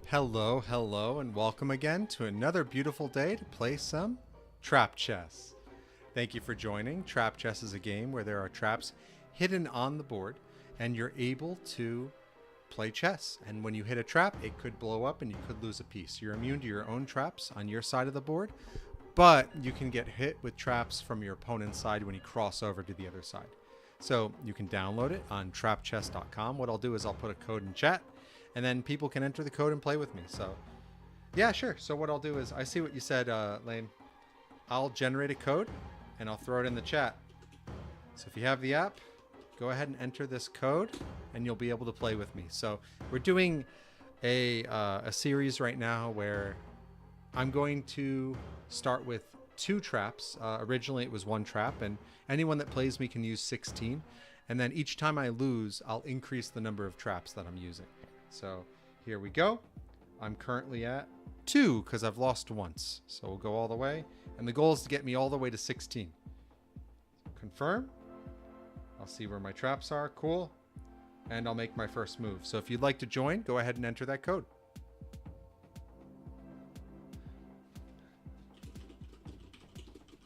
Hello, hello, and welcome again to another beautiful day to play some trap chess. Thank you for joining. Trap chess is a game where there are traps hidden on the board, and you're able to play chess. And when you hit a trap, it could blow up and you could lose a piece. You're immune to your own traps on your side of the board, but you can get hit with traps from your opponent's side when you cross over to the other side. So you can download it on trapchess.com. What I'll do is I'll put a code in chat, and then people can enter the code and play with me. So yeah, sure. So what I'll do is, I see what you said, Lane. I'll generate a code and I'll throw it in the chat. So if you have the app, go ahead and enter this code and you'll be able to play with me. So we're doing a series right now where I'm going to start with 2 traps. Originally it was 1 trap, and anyone that plays me can use 16. And then each time I lose, I'll increase the number of traps that I'm using. So here we go. I'm currently at 2 because I've lost once. So we'll go all the way. And the goal is to get me all the way to 16. Confirm. I'll see where my traps are. Cool. And I'll make my first move. So if you'd like to join, go ahead and enter that code.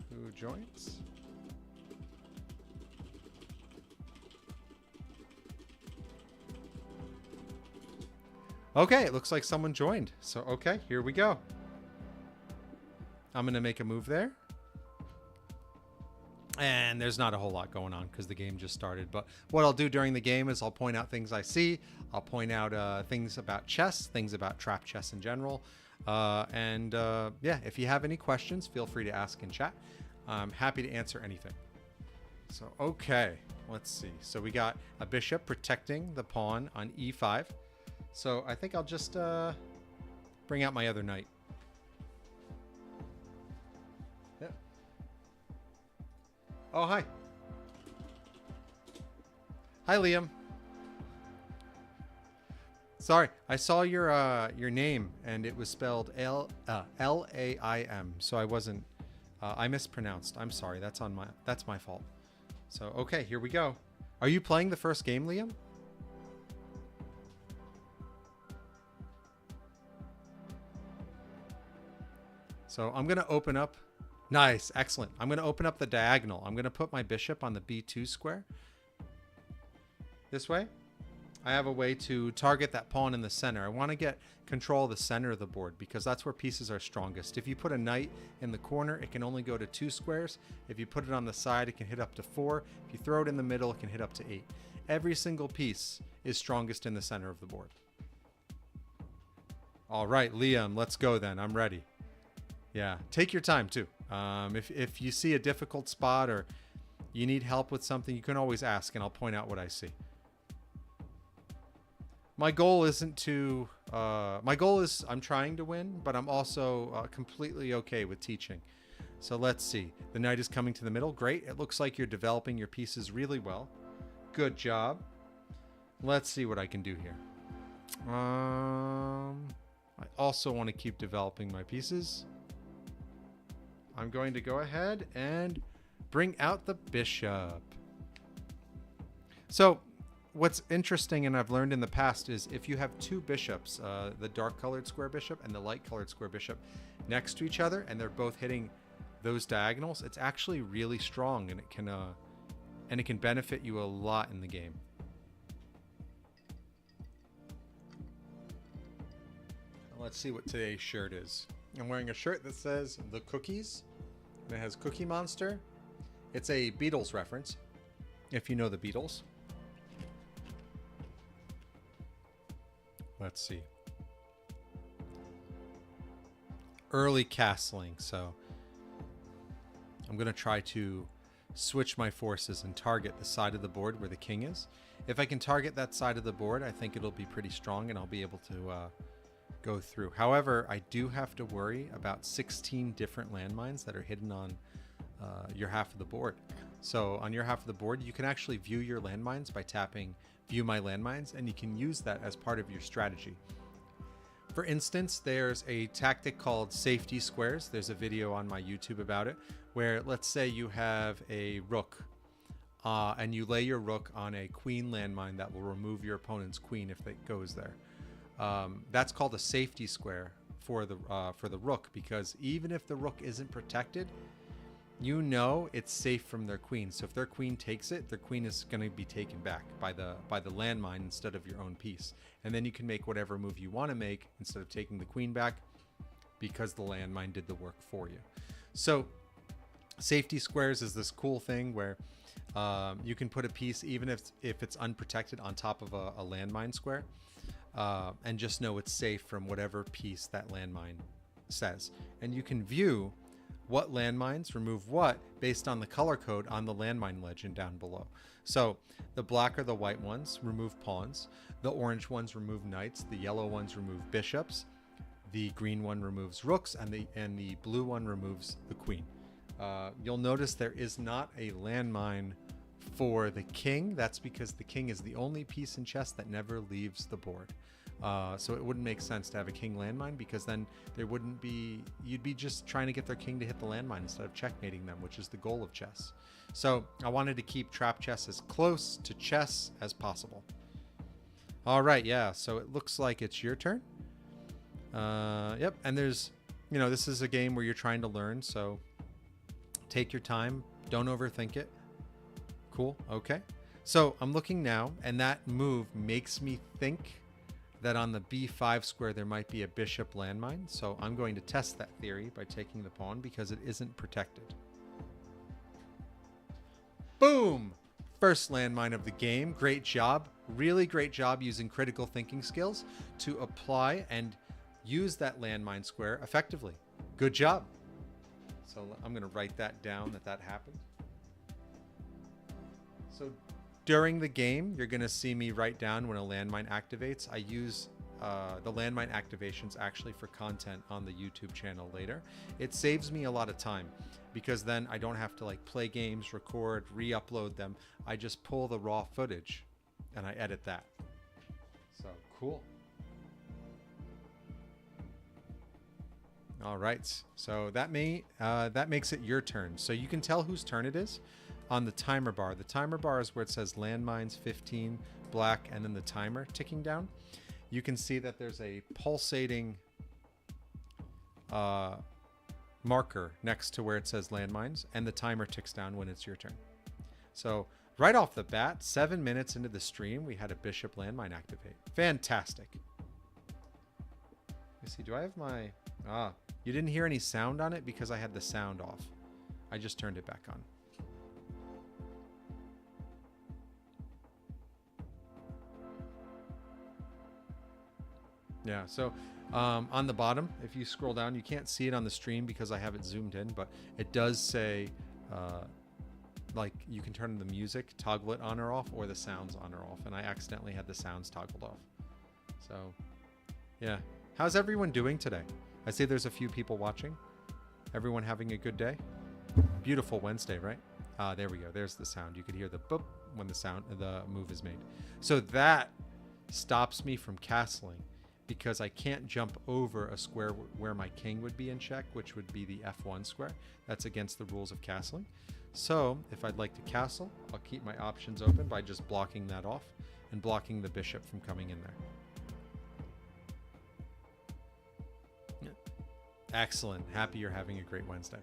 Who joins? Okay, it looks like someone joined. So, okay, here we go. I'm going to make a move there. And there's not a whole lot going on because the game just started. But what I'll do during the game is I'll point out things I see. I'll point out things about chess, things about trap chess in general. Yeah, if you have any questions, feel free to ask in chat. I'm happy to answer anything. So, okay, let's see. So we got a bishop protecting the pawn on e5. So I think I'll just bring out my other knight. Yeah. Oh, hi. Hi, Liam. Sorry, I saw your name and it was spelled L-A-I-M. So I wasn't. I mispronounced. I'm sorry. That's my fault. So okay, here we go. Are you playing the first game, Liam? So I'm going to open up. Nice. Excellent. I'm going to open up the diagonal. I'm going to put my bishop on the B2 square. This way. I have a way to target that pawn in the center. I want to get control of the center of the board because that's where pieces are strongest. If you put a knight in the corner, it can only go to 2 squares. If you put it on the side, it can hit up to 4. If you throw it in the middle, it can hit up to 8. Every single piece is strongest in the center of the board. All right, Liam, let's go then. I'm ready. Yeah, take your time too. If you see a difficult spot or you need help with something, you can always ask and I'll point out what I see. My goal isn't to, my goal is I'm trying to win, but I'm also completely okay with teaching. So let's see. The knight is coming to the middle. Great. It looks like you're developing your pieces really well. Good job. Let's see what I can do here. I also want to keep developing my pieces. I'm going to go ahead and bring out the bishop. So what's interesting, and I've learned in the past, is if you have 2 bishops, the dark colored square bishop and the light colored square bishop next to each other, and they're both hitting those diagonals, it's actually really strong, and it can benefit you a lot in the game. Let's see what today's shirt is. I'm wearing a shirt that says The Cookies, and it has Cookie Monster. It's a Beatles reference, if you know the Beatles. Let's see. Early castling, so I'm going to try to switch my forces and target the side of the board where the king is. If I can target that side of the board, I think it'll be pretty strong and I'll be able to go through. However, I do have to worry about 16 different landmines that are hidden on your half of the board. So on your half of the board, you can actually view your landmines by tapping View My Landmines, and you can use that as part of your strategy. For instance, there's a tactic called safety squares. There's a video on my YouTube about it, where let's say you have a rook and you lay your rook on a queen landmine that will remove your opponent's queen if it goes there. That's called a safety square for the rook, because even if the rook isn't protected, you know it's safe from their queen. So if their queen takes it, their queen is going to be taken back by the landmine instead of your own piece. And then you can make whatever move you want to make instead of taking the queen back, because the landmine did the work for you. So safety squares is this cool thing where you can put a piece, even if it's unprotected, on top of a landmine square, and just know it's safe from whatever piece that landmine says. And you can view what landmines remove what based on the color code on the landmine legend down below. So the black or the white ones remove pawns, the orange ones remove knights, the yellow ones remove bishops, the green one removes rooks, and the blue one removes the queen. You'll notice there is not a landmine for the king. That's because the king is the only piece in chess that never leaves the board. So it wouldn't make sense to have a king landmine, because then there wouldn't be, you'd be just trying to get their king to hit the landmine instead of checkmating them, which is the goal of chess. So I wanted to keep trap chess as close to chess as possible. All right, yeah, so it looks like it's your turn. Yep, and there's, this is a game where you're trying to learn, so take your time, don't overthink it. Cool, okay. So I'm looking now, and that move makes me think that on the b5 square there might be a bishop landmine. So I'm going to test that theory by taking the pawn, because it isn't protected. Boom! First landmine of the game. Great job. Really great job using critical thinking skills to apply and use that landmine square effectively. Good job. So I'm going to write that down, that happened. So during the game, you're going to see me write down when a landmine activates. I use the landmine activations actually for content on the YouTube channel later. It saves me a lot of time, because then I don't have to play games, record, re-upload them. I just pull the raw footage and I edit that. So cool. All right, so that makes it your turn. So you can tell whose turn it is on the timer bar. The timer bar is where it says landmines 15 black and then the timer ticking down. You can see that there's a pulsating marker next to where it says landmines, and the timer ticks down when it's your turn. So right off the bat, 7 minutes into the stream, we had a bishop landmine activate. Fantastic. Let me see, do I have my... you didn't hear any sound on it because I had the sound off. I just turned it back on. Yeah, so on the bottom, if you scroll down, you can't see it on the stream because I have it zoomed in, but it does say, you can turn the music, toggle it on or off, or the sounds on or off, and I accidentally had the sounds toggled off. So, yeah. How's everyone doing today? I see there's a few people watching. Everyone having a good day? Beautiful Wednesday, right? There we go. There's the sound. You could hear the boop when the move is made. So that stops me from castling, because I can't jump over a square where my king would be in check, which would be the F1 square. That's against the rules of castling. So if I'd like to castle, I'll keep my options open by just blocking that off and blocking the bishop from coming in there. Excellent. Happy you're having a great Wednesday.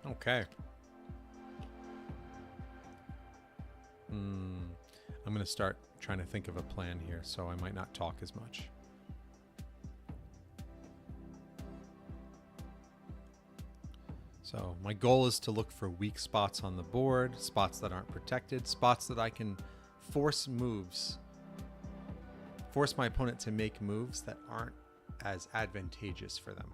Okay. I'm going to start trying to think of a plan here, so I might not talk as much. So my goal is to look for weak spots on the board, spots that aren't protected, spots that I can force moves, force my opponent to make moves that aren't as advantageous for them.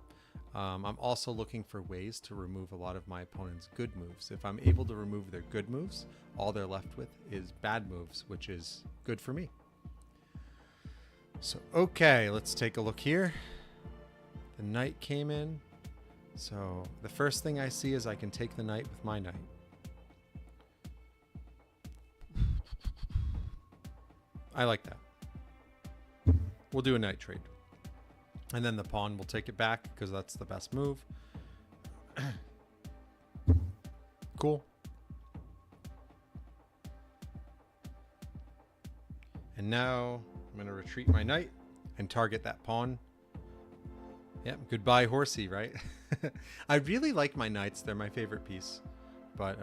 I'm also looking for ways to remove a lot of my opponent's good moves. If I'm able to remove their good moves, all they're left with is bad moves, which is good for me. So, okay, let's take a look here. The knight came in. So the first thing I see is I can take the knight with my knight. I like that. We'll do a knight trade. And then the pawn will take it back because that's the best move. Cool. And now I'm going to retreat my knight and target that pawn. Yep, goodbye horsey, right? I really like my knights. They're my favorite piece. But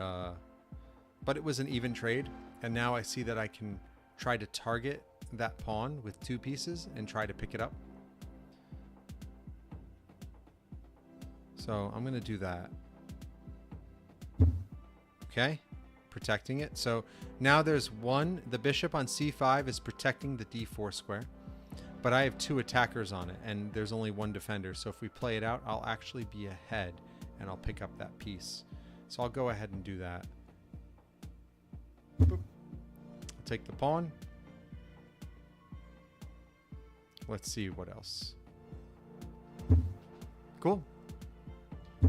it was an even trade. And now I see that I can try to target that pawn with 2 pieces and try to pick it up. So I'm going to do that. Okay, protecting it. So now there's one, the bishop on c5 is protecting the d4 square, but I have 2 attackers on it and there's only 1 defender. So if we play it out, I'll actually be ahead and I'll pick up that piece. So I'll go ahead and do that. Boop. I'll take the pawn. Let's see what else. Cool.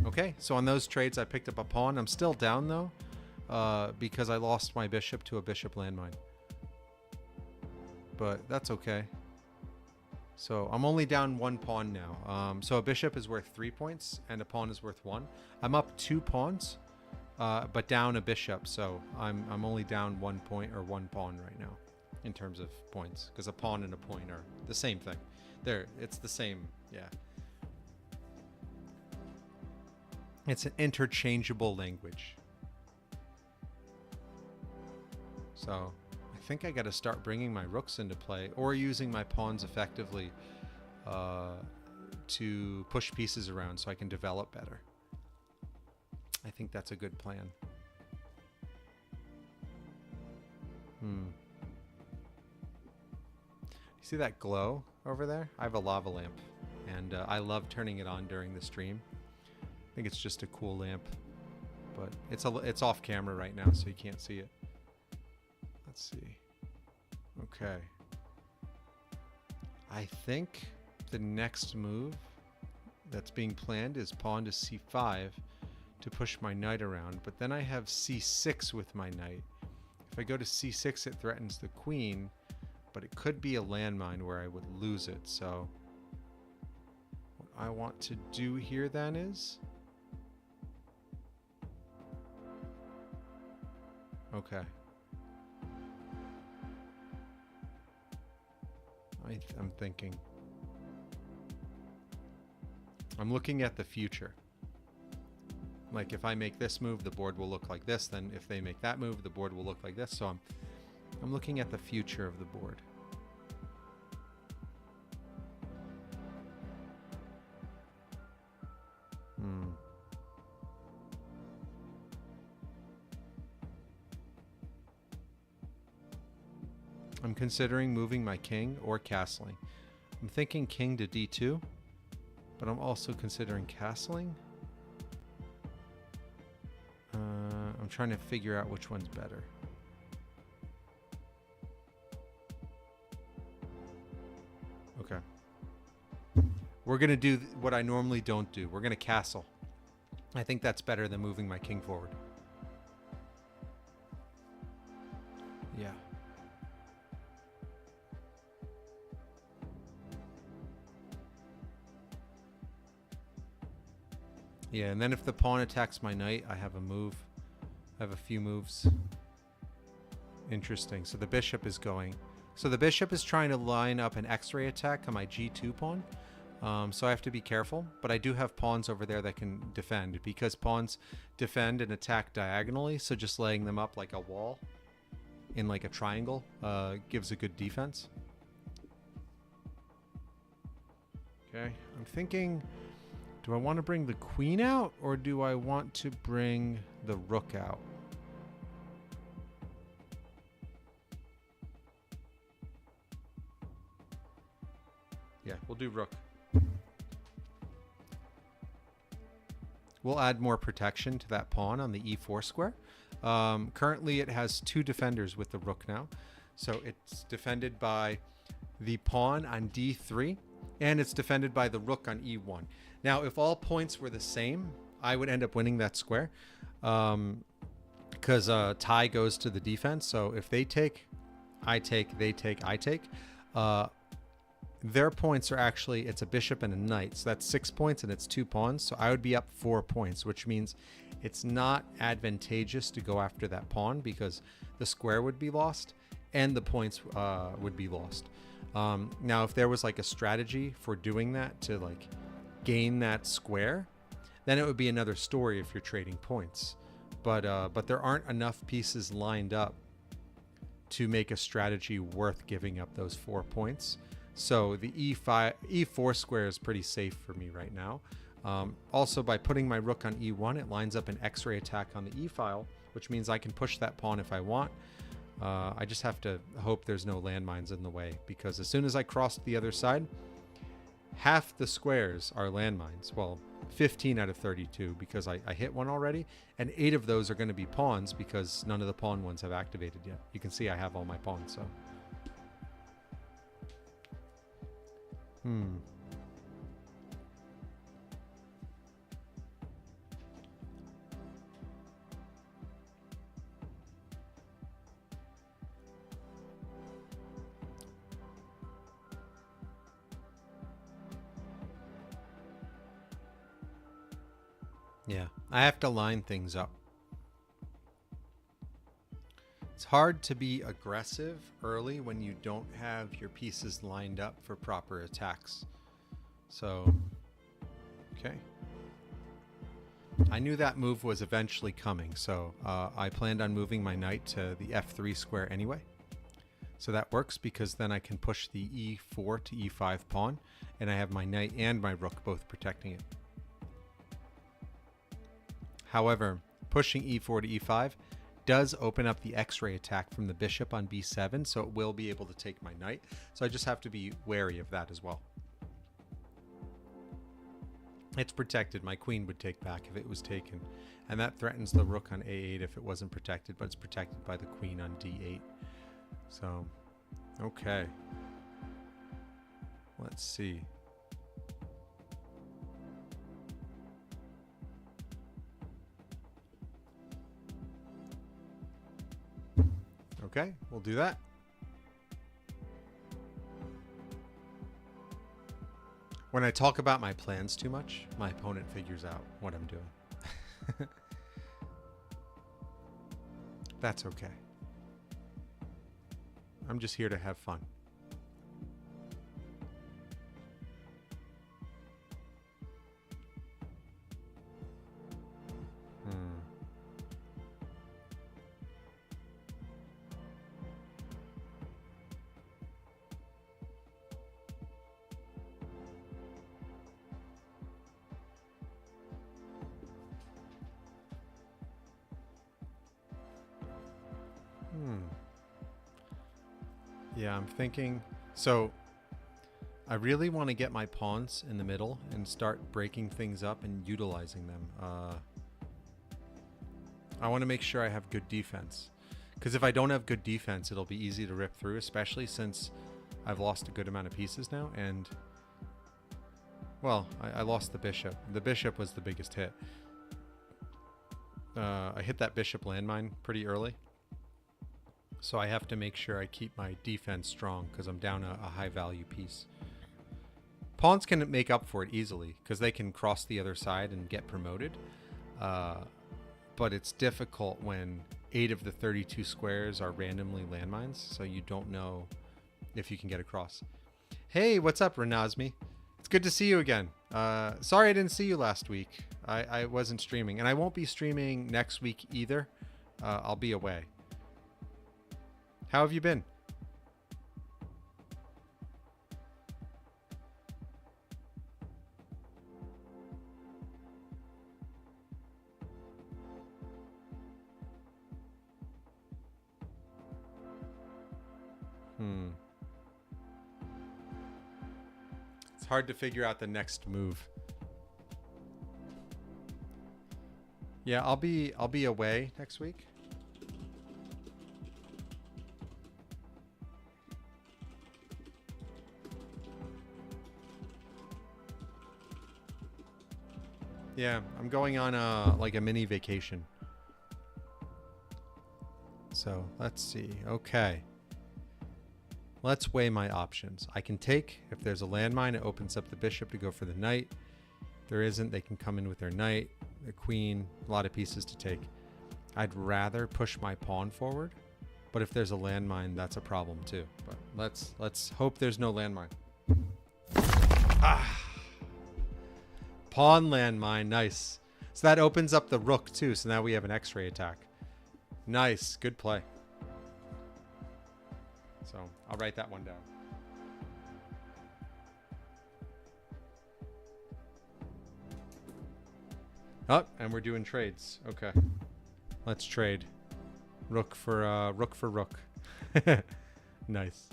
Okay, so on those trades I picked up a pawn. I'm still down though, because I lost my bishop to a bishop landmine. But that's okay. So I'm only down 1 pawn now. So a bishop is worth 3 points and a pawn is worth 1. I'm up 2 pawns, but down a bishop. So I'm only down 1 point or 1 pawn right now in terms of points, because a pawn and a point are the same thing. It's the same, yeah. It's an interchangeable language. So I think I got to start bringing my rooks into play or using my pawns effectively to push pieces around so I can develop better. I think that's a good plan. You see that glow over there? I have a lava lamp, and I love turning it on during the stream. I think it's just a cool lamp, but it's off camera right now, so you can't see it. Let's see. Okay. I think the next move that's being planned is pawn to c5 to push my knight around, but then I have c6 with my knight. If I go to c6, it threatens the queen, but it could be a landmine where I would lose it. So what I want to do here then is... Okay. I'm thinking. I'm looking at the future. Like if I make this move, the board will look like this. Then if they make that move, the board will look like this. So I'm looking at the future of the board. I'm considering moving my king or castling. I'm thinking king to d2, but I'm also considering castling. I'm trying to figure out which one's better. Okay. We're going to do what I normally don't do. We're going to castle. I think that's better than moving my king forward. Yeah. Yeah, and then if the pawn attacks my knight, I have a move. I have a few moves. Interesting. So the bishop is going. So the bishop is trying to line up an X-ray attack on my G2 pawn. So I have to be careful. But I do have pawns over there that can defend, because pawns defend and attack diagonally. So just laying them up like a wall in like a triangle gives a good defense. Okay, I'm thinking... Do I want to bring the queen out, or do I want to bring the rook out? Yeah, we'll do rook. We'll add more protection to that pawn on the e4 square. Currently, it has 2 defenders with the rook now. So it's defended by the pawn on d3, and it's defended by the rook on e1. Now, if all points were the same, I would end up winning that square, because tie goes to the defense. So if they take, I take, they take, I take. their points are actually, it's a bishop and a knight. So that's 6 points and it's 2 pawns. So I would be up 4 points, which means it's not advantageous to go after that pawn because the square would be lost and the points would be lost. Now, if there was like a strategy for doing that to like gain that square, then it would be another story if you're trading points. But there aren't enough pieces lined up to make a strategy worth giving up those 4 points. So the E4 square is pretty safe for me right now. Also, by putting my rook on E1, it lines up an X-ray attack on the E file, which means I can push that pawn if I want. I just have to hope there's no landmines in the way, because as soon as I cross the other side, half the squares are landmines. Well, 15 out of 32 because I hit one already, and 8 of those are going to be pawns because none of the pawn ones have activated yet. You can see I have all my pawns, so... Yeah, I have to line things up. It's hard to be aggressive early when you don't have your pieces lined up for proper attacks. So, okay. I knew that move was eventually coming, so I planned on moving my knight to the F3 square anyway. So that works because then I can push the E4 to E5 pawn, and I have my knight and my rook both protecting it. However, pushing E4 to E5 does open up the X-ray attack from the bishop on B7, so it will be able to take my knight. So I just have to be wary of that as well. It's protected. My queen would take back if it was taken. And that threatens the rook on A8 if it wasn't protected, but it's protected by the queen on D8. So, okay. Let's see. Okay, we'll do that. When I talk about my plans too much, my opponent figures out what I'm doing. That's okay. I'm just here to have fun. Yeah, I'm thinking, so I really want to get my pawns in the middle and start breaking things up and utilizing them. I want to make sure I have good defense, because if I don't have good defense, it'll be easy to rip through, especially since I've lost a good amount of pieces now. And, well, I lost the bishop. The bishop was the biggest hit. I hit that bishop landmine pretty early. So I have to make sure I keep my defense strong because I'm down a high value piece. Pawns can make up for it easily because they can cross the other side and get promoted. But it's difficult when 8 of the 32 squares are randomly landmines, so you don't know if you can get across. Hey, what's up, Renazmi? It's good to see you again. Sorry I didn't see you last week. I wasn't streaming, and I won't be streaming next week either. I'll be away. How have you been? It's hard to figure out the next move. Yeah, I'll be away next week. Yeah, I'm going on like a mini vacation. So let's see. Okay. let's weigh my options. I can take, if there's a landmine, it opens up the bishop to go for the knight. If there isn't, they can come in with their knight, the queen, a lot of pieces to take. I'd rather push my pawn forward, but if there's a landmine, that's a problem too. But let's hope there's no landmine. Ah. Pawn landmine, nice. So that opens up the rook too, so now we have an X-ray attack. Nice, good play. So I'll write that one down. Oh, and we're doing trades. Okay. Let's trade. Rook for rook. Nice.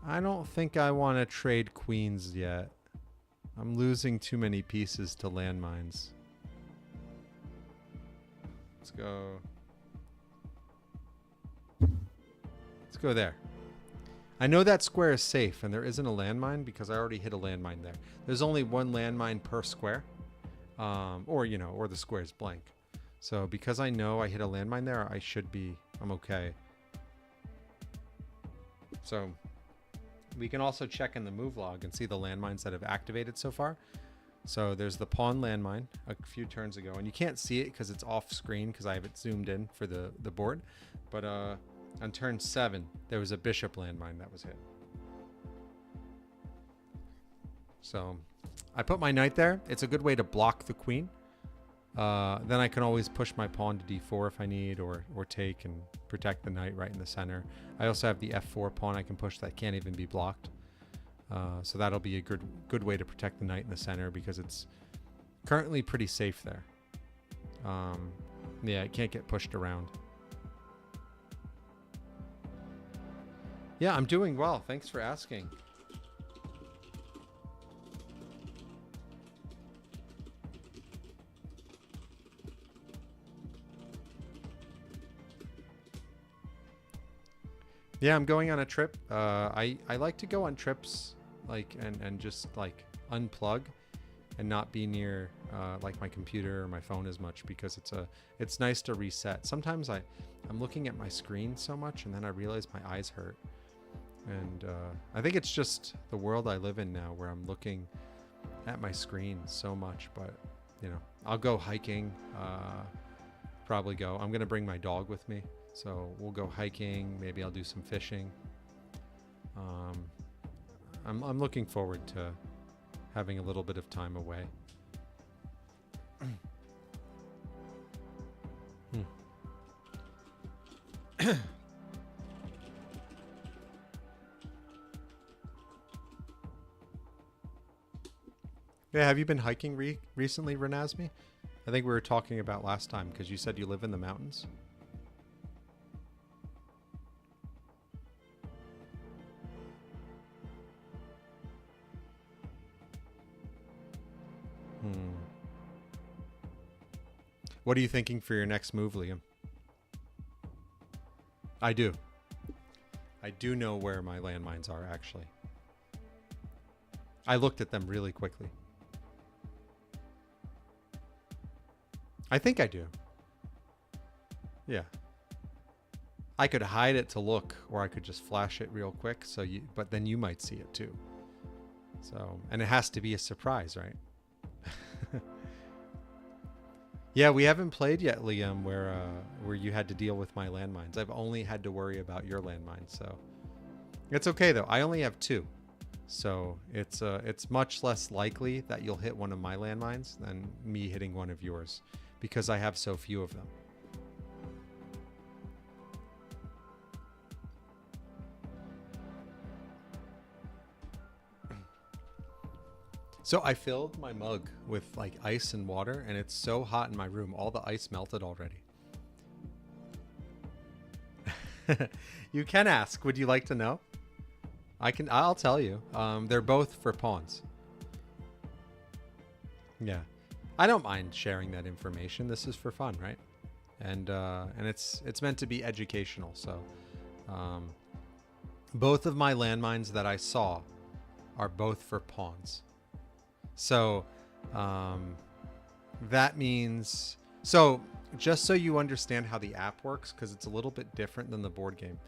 I don't think I want to trade queens yet. I'm losing too many pieces to landmines. Let's go. Let's go there. I know that square is safe and there isn't a landmine because I already hit a landmine there. There's only one landmine per square. Or the square is blank. So because I know I hit a landmine there, I'm okay. So we can also check in the move log and see the landmines that have activated so far. So there's the pawn landmine a few turns ago, and you can't see it because it's off screen because I have it zoomed in for the board. But on turn 7, there was a bishop landmine that was hit. So I put my knight there. It's a good way to block the queen. Then I can always push my pawn to d4 if I need, or take and protect the knight right in the center. I also have the f4 pawn I can push that can't even be blocked. So that'll be a good way to protect the knight in the center because it's currently pretty safe there. Yeah, it can't get pushed around. Yeah, I'm doing well. Thanks for asking. Yeah, I'm going on a trip. I like to go on trips and just like unplug and not be near like my computer or my phone as much because it's nice to reset. Sometimes I'm looking at my screen so much and then I realize my eyes hurt. And I think it's just the world I live in now where I'm looking at my screen so much. But, I'll go hiking. I'm going to bring my dog with me. So we'll go hiking. Maybe I'll do some fishing. I'm looking forward to having a little bit of time away. Yeah, have you been hiking recently, Renasmi? I think we were talking about last time because you said you live in the mountains. What are you thinking for your next move, Liam? I do. I do know where my landmines are, actually. I looked at them really quickly. I think I do. Yeah. I could hide it to look, or I could just flash it real quick. But then you might see it too. So, and it has to be a surprise, right? Yeah, we haven't played yet, Liam, where you had to deal with my landmines. I've only had to worry about your landmines, so it's okay though. I only have 2, so it's much less likely that you'll hit one of my landmines than me hitting one of yours because I have so few of them. So I filled my mug with like ice and water, and it's so hot in my room. All the ice melted already. You can ask. Would you like to know? I'll tell you. They're both for pawns. Yeah. I don't mind sharing that information. This is for fun, right? And it's meant to be educational. So both of my landmines that I saw are both for pawns. So That means, so just so you understand how the app works, because it's a little bit different than the board game.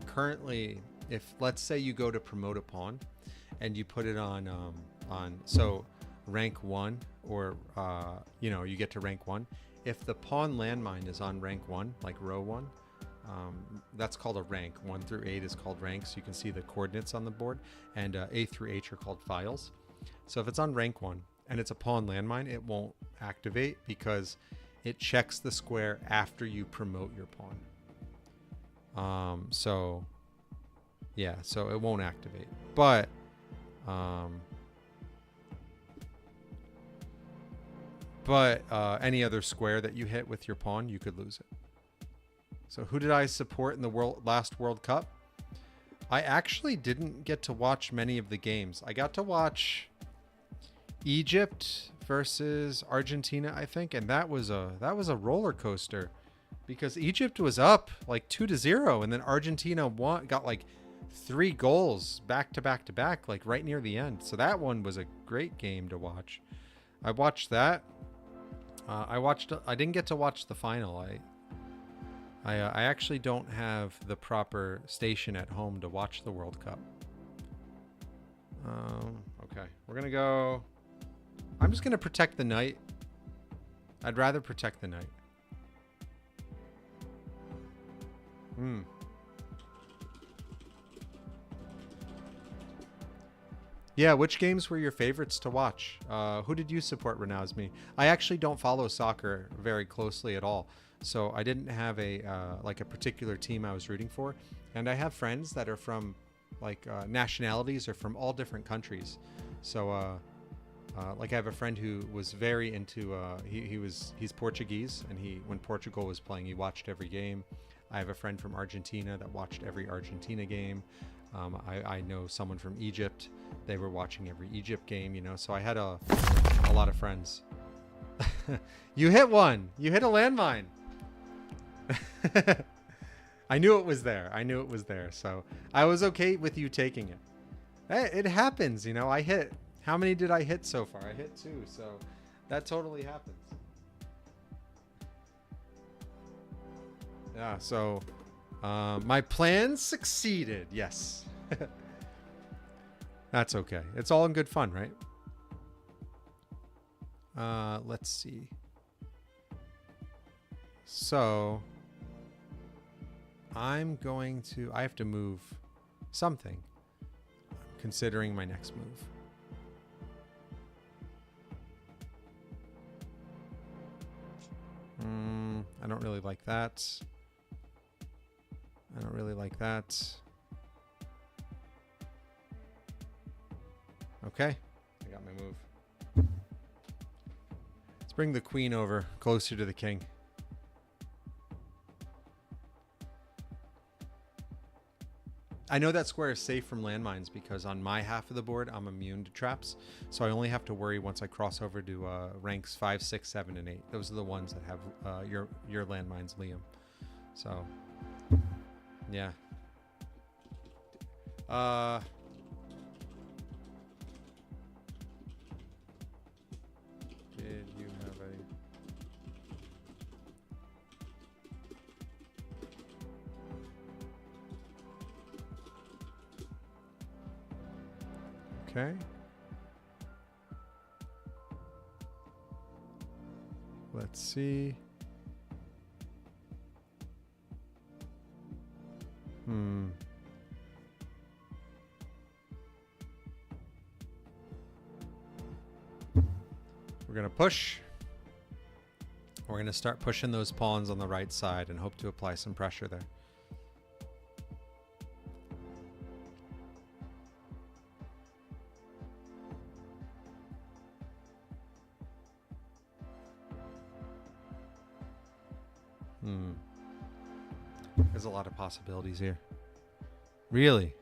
Currently, if let's say you go to promote a pawn and you put it on so rank 1, or you get to rank 1. If the pawn landmine is on rank 1, like row 1, that's called a rank. 1 through 8 is called ranks. You can see the coordinates on the board, and A through H are called files. So if it's on rank 1 and it's a pawn landmine, it won't activate because it checks the square after you promote your pawn. So it won't activate. But any other square that you hit with your pawn, you could lose it. So who did I support in the last World Cup? I actually didn't get to watch many of the games. I got to watch Egypt versus Argentina, I think, and that was a roller coaster, because Egypt was up like 2-0, and then Argentina got like 3 goals back to back to back, like right near the end. So that one was a great game to watch. I watched that. I didn't get to watch the final. I actually don't have the proper station at home to watch the World Cup. Okay, we're gonna go. I'm just gonna protect the knight. I'd rather protect the knight. Yeah, which games were your favorites to watch? Who did you support, Renazmi? I actually don't follow soccer very closely at all, so I didn't have a particular team I was rooting for. And I have friends that are from nationalities or from all different countries. So I have a friend who was very into he's Portuguese, and when Portugal was playing, he watched every game. I have a friend from Argentina that watched every Argentina game. I know someone from Egypt. They were watching every Egypt game, so I had a lot of friends. You hit one. You hit a landmine. I knew it was there. So I was okay with you taking it. It happens, I hit. How many did I hit so far? I hit 2, so that totally happens. Yeah, so my plan succeeded. Yes. That's okay. It's all in good fun, right? Let's see. So I have to move something. I'm considering my next move. I don't really like that. Okay, I got my move. Let's bring the queen over closer to the king. I know that square is safe from landmines because on my half of the board, I'm immune to traps. So I only have to worry once I cross over to ranks 5, 6, 7, and 8. Those are the ones that have your landmines, Liam. So, yeah. Did you have a... Okay. Let's see. We're going to push. We're going to start pushing those pawns on the right side and hope to apply some pressure there. There's a lot of possibilities here. Really?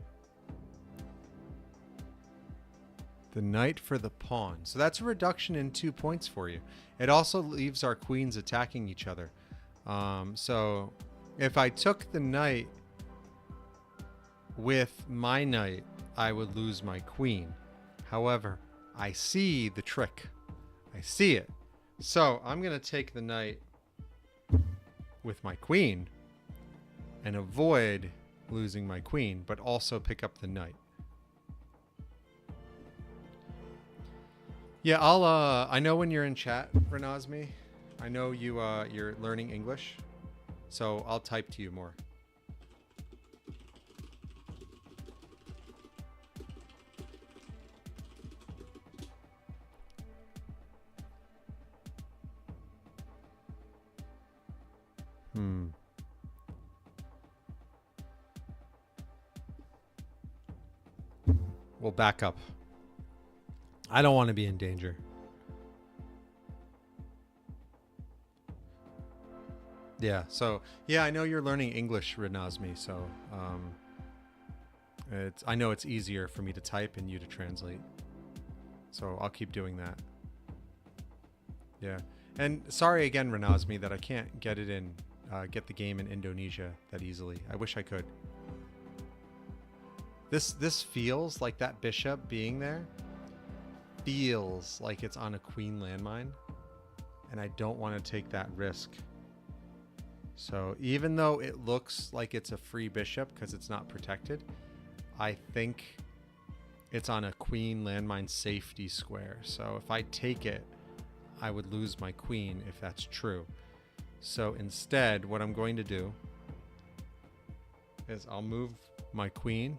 The knight for the pawn. So that's a reduction in 2 points for you. It also leaves our queens attacking each other. So if I took the knight with my knight, I would lose my queen. However, I see the trick. I see it. So I'm going to take the knight with my queen and avoid losing my queen, but also pick up the knight. Yeah, I know when you're in chat, Renazmi, I know you're learning English, so I'll type to you more. We'll back up. I don't want to be in danger. Yeah, so I know you're learning English, Renazmi, so I know it's easier for me to type and you to translate. So I'll keep doing that. Yeah. And sorry again, Renazmi, that I can't get the game in Indonesia that easily. I wish I could. This feels like that bishop being there feels like it's on a queen landmine, and I don't want to take that risk. So even though it looks like it's a free bishop because it's not protected, I think it's on a queen landmine safety square. So if I take it, I would lose my queen if that's true. So instead, what I'm going to do is I'll move my queen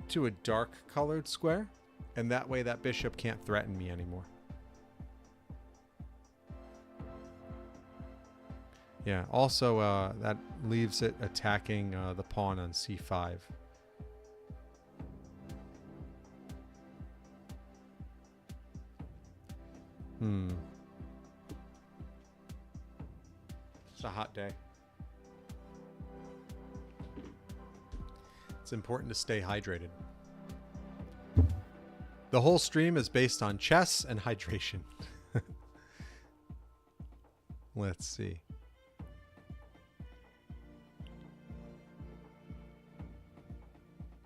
to a dark colored square, and that way that bishop can't threaten me anymore. Yeah, also that leaves it attacking the pawn on c5. It's a hot day. It's important to stay hydrated. The whole stream is based on chess and hydration. Let's see.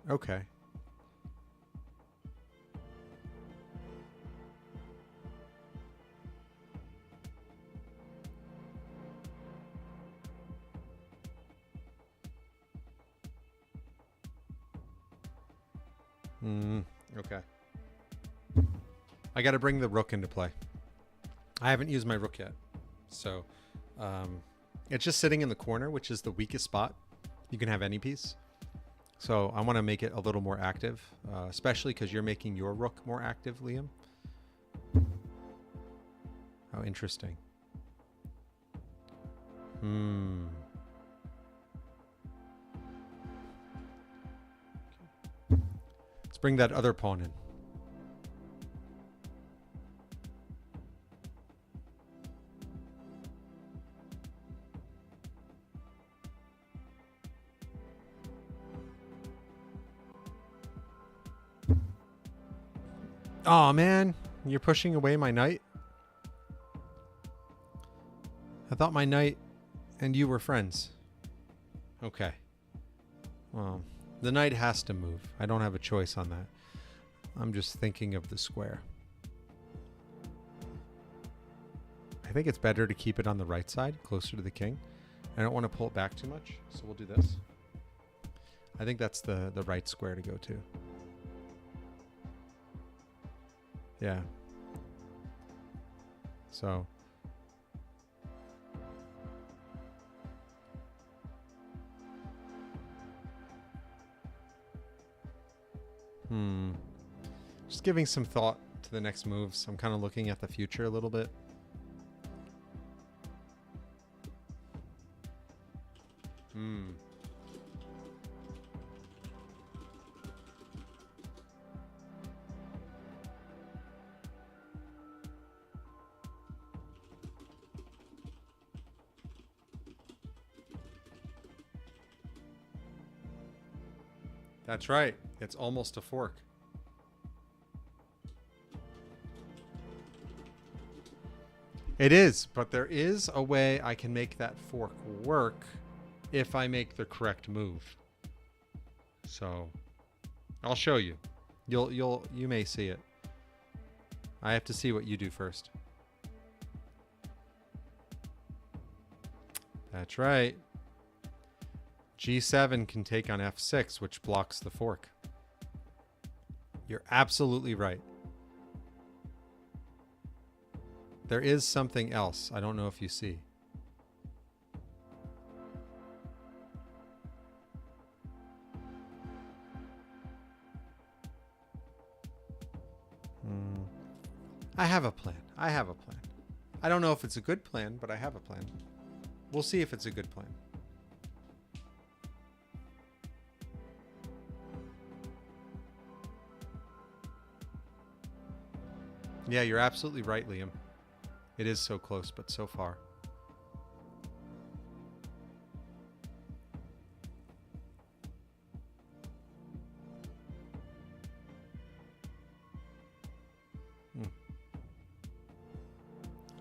Okay. Okay. I got to bring the rook into play. I haven't used my rook yet. So it's just sitting in the corner, which is the weakest spot. You can have any piece. So I want to make it a little more active, especially because you're making your rook more active, Liam. How interesting. Let's bring that other pawn in. Oh man, you're pushing away my knight? I thought my knight and you were friends. Okay. Well, the knight has to move. I don't have a choice on that. I'm just thinking of the square. I think it's better to keep it on the right side, closer to the king. I don't want to pull it back too much, so we'll do this. I think that's the right square to go to. Yeah. So. Just giving some thought to the next moves. I'm kind of looking at the future a little bit. That's right. It's almost a fork. It is, but there is a way I can make that fork work if I make the correct move. So I'll show you. You may see it. I have to see what you do first. That's right. G7 can take on F6, which blocks the fork. You're absolutely right. There is something else. I don't know if you see. I have a plan. I have a plan. I don't know if it's a good plan, but I have a plan. We'll see if it's a good plan. Yeah, you're absolutely right, Liam. It is so close, but so far.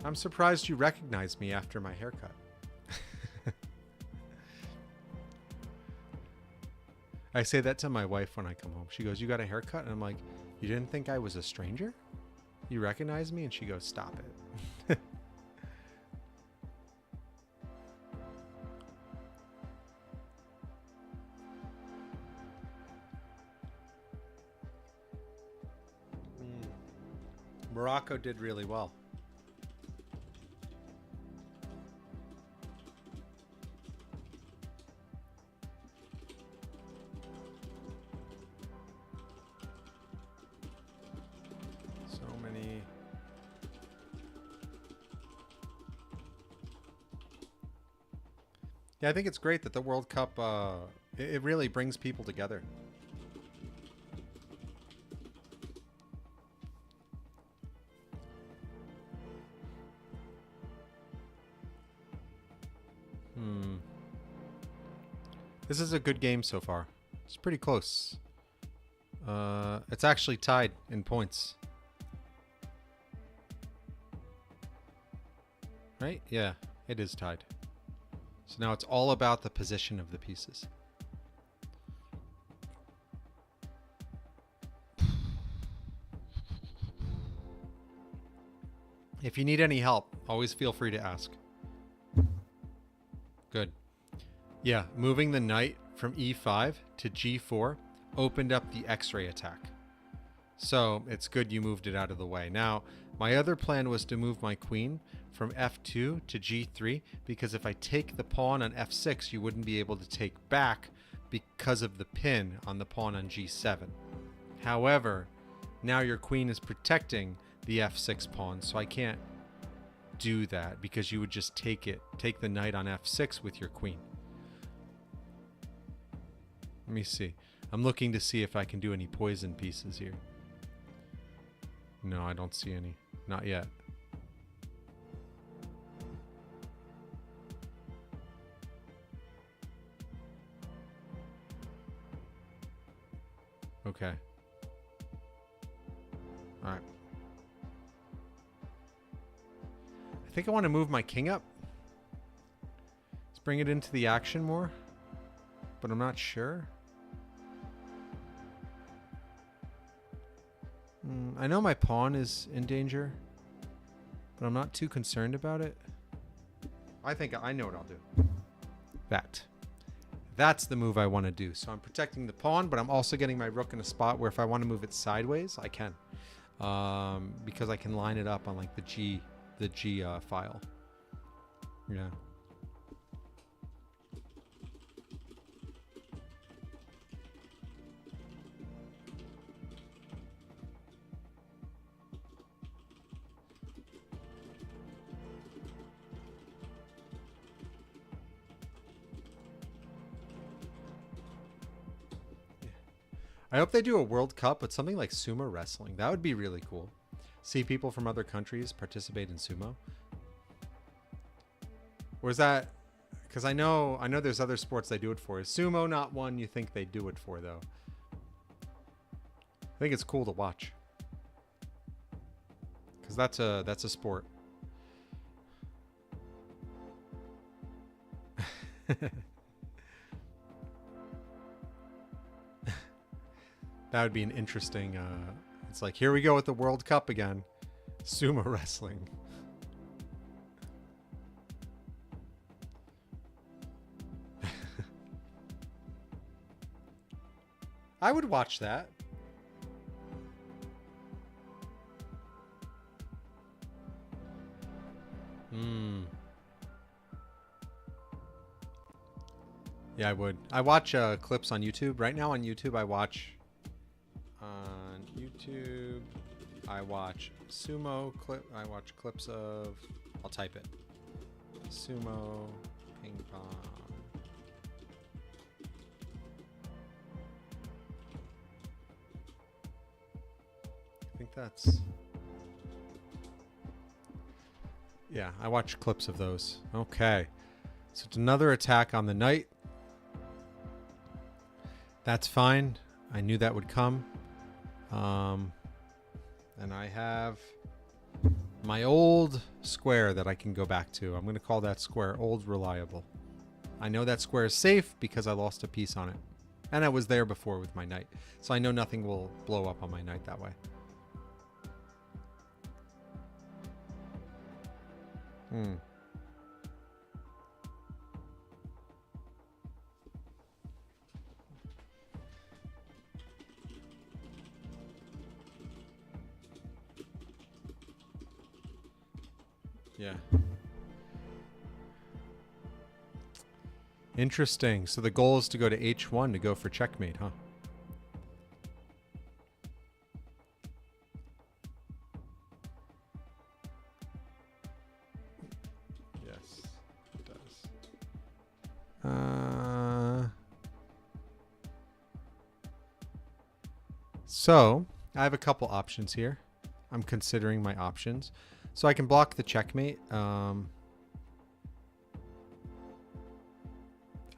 I'm surprised you recognized me after my haircut. I say that to my wife when I come home. She goes, "You got a haircut?" And I'm like, "You didn't think I was a stranger? You recognize me?" And she goes, "Stop it." Morocco did really well. So many. Yeah, I think it's great that the World Cup, it really brings people together. This is a good game so far. It's pretty close. It's actually tied in points. Right? Yeah, it is tied. So now it's all about the position of the pieces. If you need any help, always feel free to ask. Good. Yeah, moving the knight from e5 to g4 opened up the X-ray attack. So it's good you moved it out of the way. Now, my other plan was to move my queen from f2 to g3, because if I take the pawn on f6, you wouldn't be able to take back because of the pin on the pawn on g7. However, now your queen is protecting the f6 pawn, so I can't do that because you would just take the knight on f6 with your queen. Let me see. I'm looking to see if I can do any poison pieces here. No, I don't see any. Not yet. Okay. All right. I think I want to move my king up. Let's bring it into the action more. But I'm not sure. I know my pawn is in danger, but I'm not too concerned about it. I think I know what I'll do. That's the move I want to do. So I'm protecting the pawn, but I'm also getting my rook in a spot where if I want to move it sideways, I can. Because I can line it up on like the G file. Yeah. I hope they do a World Cup with something like sumo wrestling. That would be really cool. See people from other countries participate in sumo. Or is that... Because I know there's other sports they do it for. Is sumo not one you think they do it for, though? I think it's cool to watch. Because that's a sport. That would be an interesting... it's like, here we go with the World Cup again. Sumo wrestling. I would watch that. Yeah, I would. I watch clips on YouTube. Right now on YouTube, I watch sumo clip. I watch clips of. I'll type it. Sumo ping pong. I think that's. Yeah, I watch clips of those. Okay. So it's another attack on the knight. That's fine. I knew that would come. And I have my old square that I can go back to. I'm going to call that square Old Reliable. I know that square is safe because I lost a piece on it. And I was there before with my knight. So I know nothing will blow up on my knight that way. Yeah. Interesting. So the goal is to go to h1 to go for checkmate, huh? Yes, it does. So I have a couple options here. I'm considering my options. So I can block the checkmate. I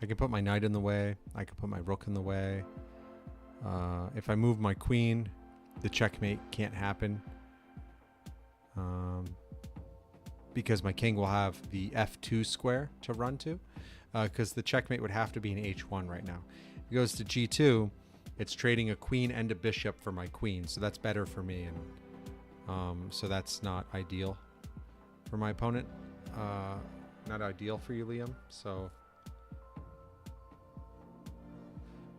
can put my knight in the way. I can put my rook in the way. If I move my queen, the checkmate can't happen. Because my king will have the f2 square to run to. Because the checkmate would have to be an h1 right now. If it goes to g2, it's trading a queen and a bishop for my queen. So that's better for me. And so that's not ideal for my opponent. Not ideal for you, Liam. So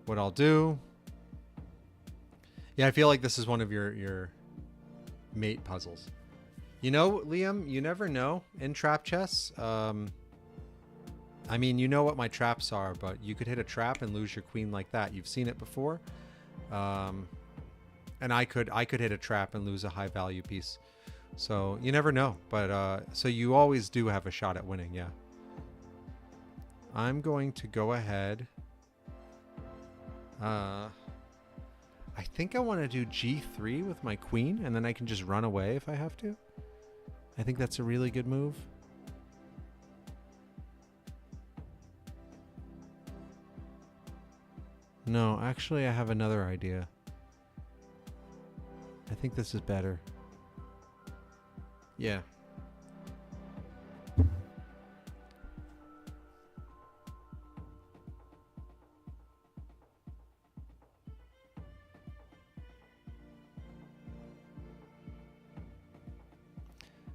what I'll do... Yeah, I feel like this is one of your mate puzzles. You know, Liam, you never know in trap chess. I mean, you know what my traps are, but you could hit a trap and lose your queen like that. You've seen it before. And I could hit a trap and lose a high value piece. So you never know. But so you always do have a shot at winning, yeah. I'm going to go ahead. I think I want to do g3 with my queen, and then I can just run away if I have to. I think that's a really good move. No, actually, I have another idea. I think this is better. Yeah.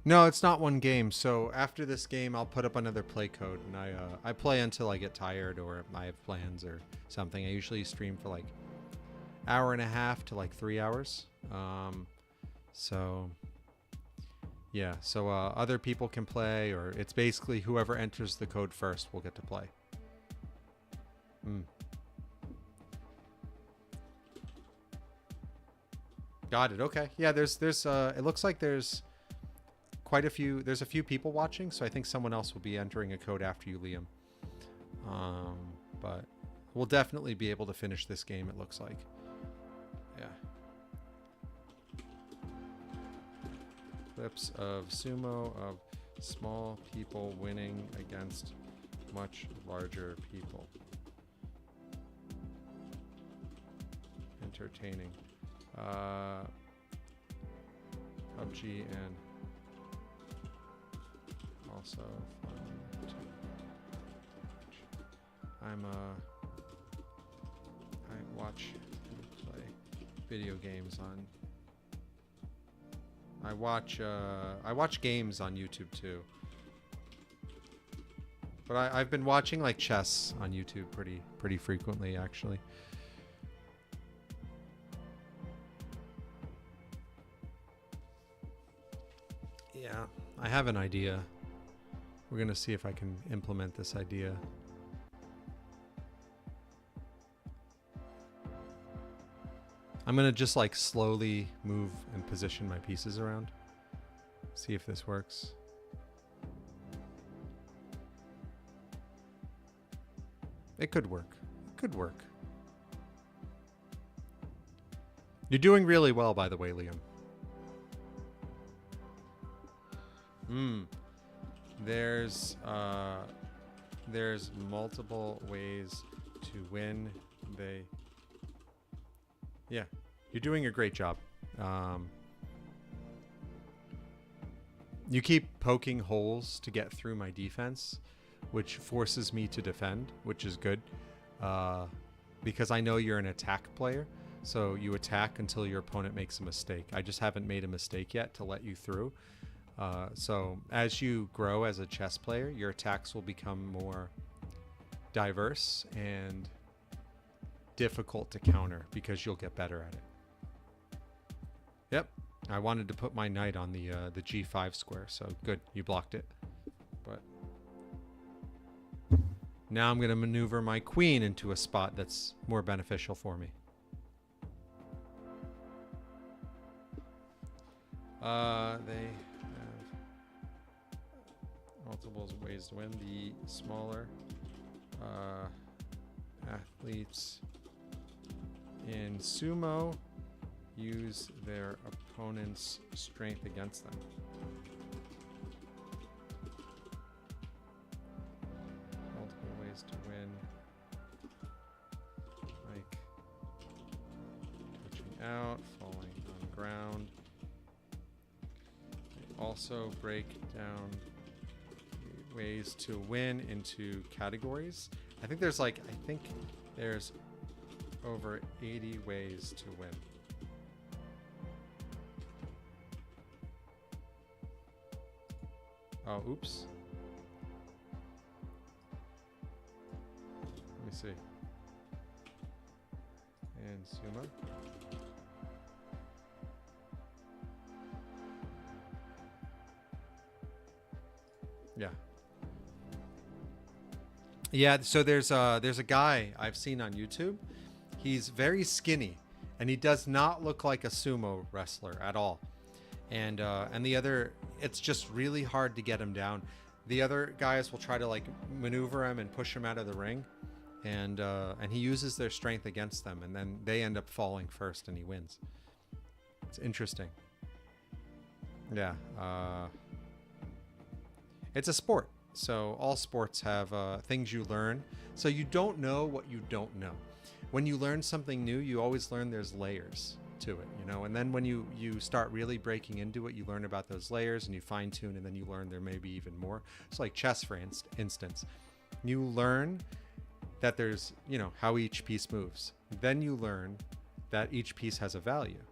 No, it's not one game. So after this game, I'll put up another play code, and I play until I get tired or I have plans or something. I usually stream for like hour and a half to like 3 hours. So yeah, so other people can play, or it's basically whoever enters the code first will get to play. Got it. Okay. Yeah, there's it looks like there's quite a few, there's a few people watching, so I think someone else will be entering a code after you, Liam. But we'll definitely be able to finish this game, it looks like. Yeah. Clips of sumo of small people winning against much larger people. Entertaining. PUBG and also fun to watch. I watch and play video games on. I watch games on YouTube too. But I've been watching like chess on YouTube pretty frequently actually. Yeah, I have an idea. We're gonna see if I can implement this idea. I'm gonna just like slowly move and position my pieces around. See if this works. It could work. It could work. You're doing really well, by the way, Liam. There's multiple ways to win. Yeah, you're doing a great job. You keep poking holes to get through my defense, which forces me to defend, which is good. Because I know you're an attack player. So you attack until your opponent makes a mistake. I just haven't made a mistake yet to let you through. So as you grow as a chess player, your attacks will become more diverse and difficult to counter because you'll get better at it. Yep, I wanted to put my knight on the G5 square, so good, you blocked it. But now I'm going to maneuver my queen into a spot that's more beneficial for me. They have multiple ways to win. The smaller athletes in sumo use their opponent's strength against them. Multiple ways to win, like touching out, falling on ground. Also break down ways to win into categories. I think there's over 80 ways to win. Oh, oops. Let me see. And sumo. Yeah. Yeah, so there's a guy I've seen on YouTube. He's very skinny and he does not look like a sumo wrestler at all. And the other, it's just really hard to get him down. The other guys will try to like maneuver him and push him out of the ring, and he uses their strength against them, and then they end up falling first and he wins. It's interesting. Yeah. It's a sport, so all sports have things you learn. So you don't know what you don't know. When you learn something new, you always learn there's layers to it, you know. And then when you start really breaking into it, you learn about those layers and you fine tune, and then you learn there may be even more. So like chess, for instance, you learn that there's, you know, how each piece moves. Then you learn that each piece has a value,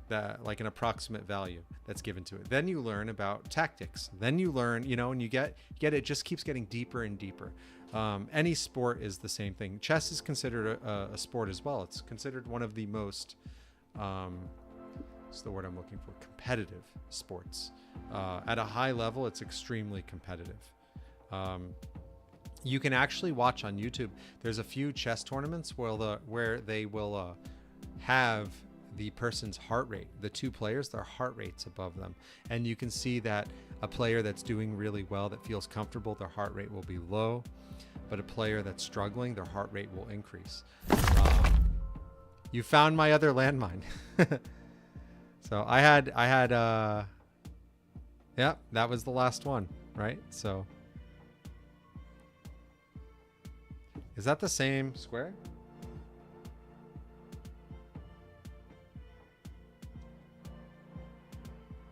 that like an approximate value that's given to it. Then you learn about tactics. Then you learn, you know, and you get it just keeps getting deeper and deeper. Any sport is the same thing. Chess is considered a sport as well. It's considered one of the most, what's the word I'm looking for? Competitive sports. At a high level, it's extremely competitive. You can actually watch on YouTube. There's a few chess tournaments where they will have the person's heart rate, the two players, their heart rates above them. And you can see that a player that's doing really well, that feels comfortable, their heart rate will be low. But a player that's struggling, their heart rate will increase. You found my other landmine. So I had, yeah, that was the last one, right? So is that the same square?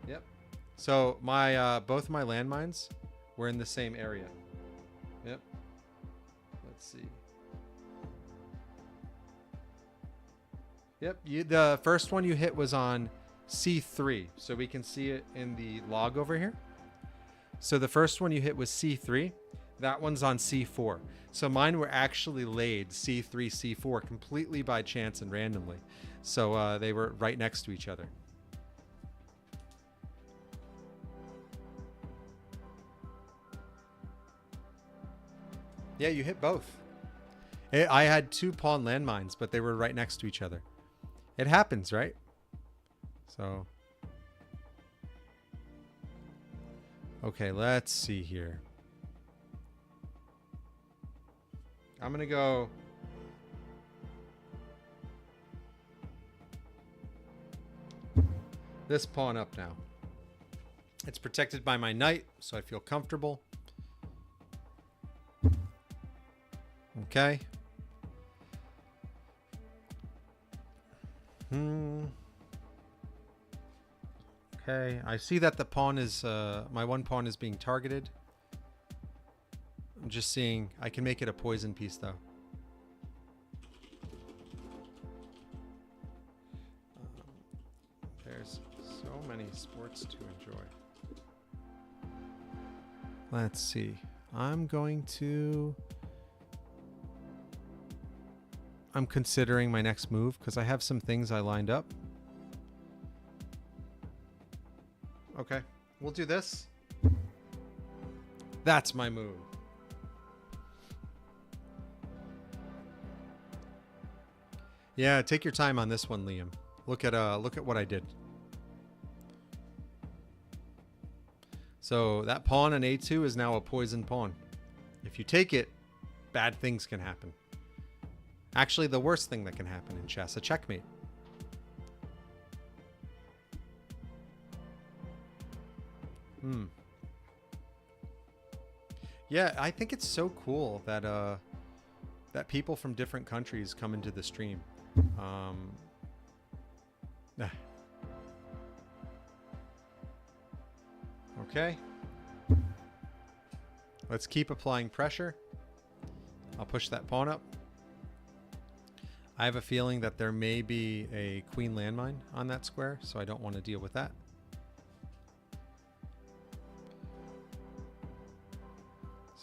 Yep. So my both my landmines were in the same area. Yep. Let's see. Yep, the first one you hit was on C3. So we can see it in the log over here. So the first one you hit was C3. That one's on C4. So mine were actually laid C3, C4 completely by chance and randomly. So they were right next to each other. Yeah, you hit both. I had 2 pawn landmines, but they were right next to each other. It happens, right? So. Okay, let's see here. I'm going to go. This pawn up now. It's protected by my knight, so I feel comfortable. Okay. Okay, I see that the pawn is, my one pawn is being targeted. I'm just seeing, I can make it a poison piece though. There's so many sports to enjoy. Let's see. I'm considering my next move because I have some things I lined up. Okay, we'll do this. That's my move. Yeah, take your time on this one, Liam. Look at what I did. So that pawn on A2 is now a poison pawn. If you take it, bad things can happen. Actually, the worst thing that can happen in chess, a checkmate. Yeah, I think it's so cool that that people from different countries come into the stream. Okay. Let's keep applying pressure. I'll push that pawn up. I have a feeling that there may be a queen landmine on that square, so I don't want to deal with that.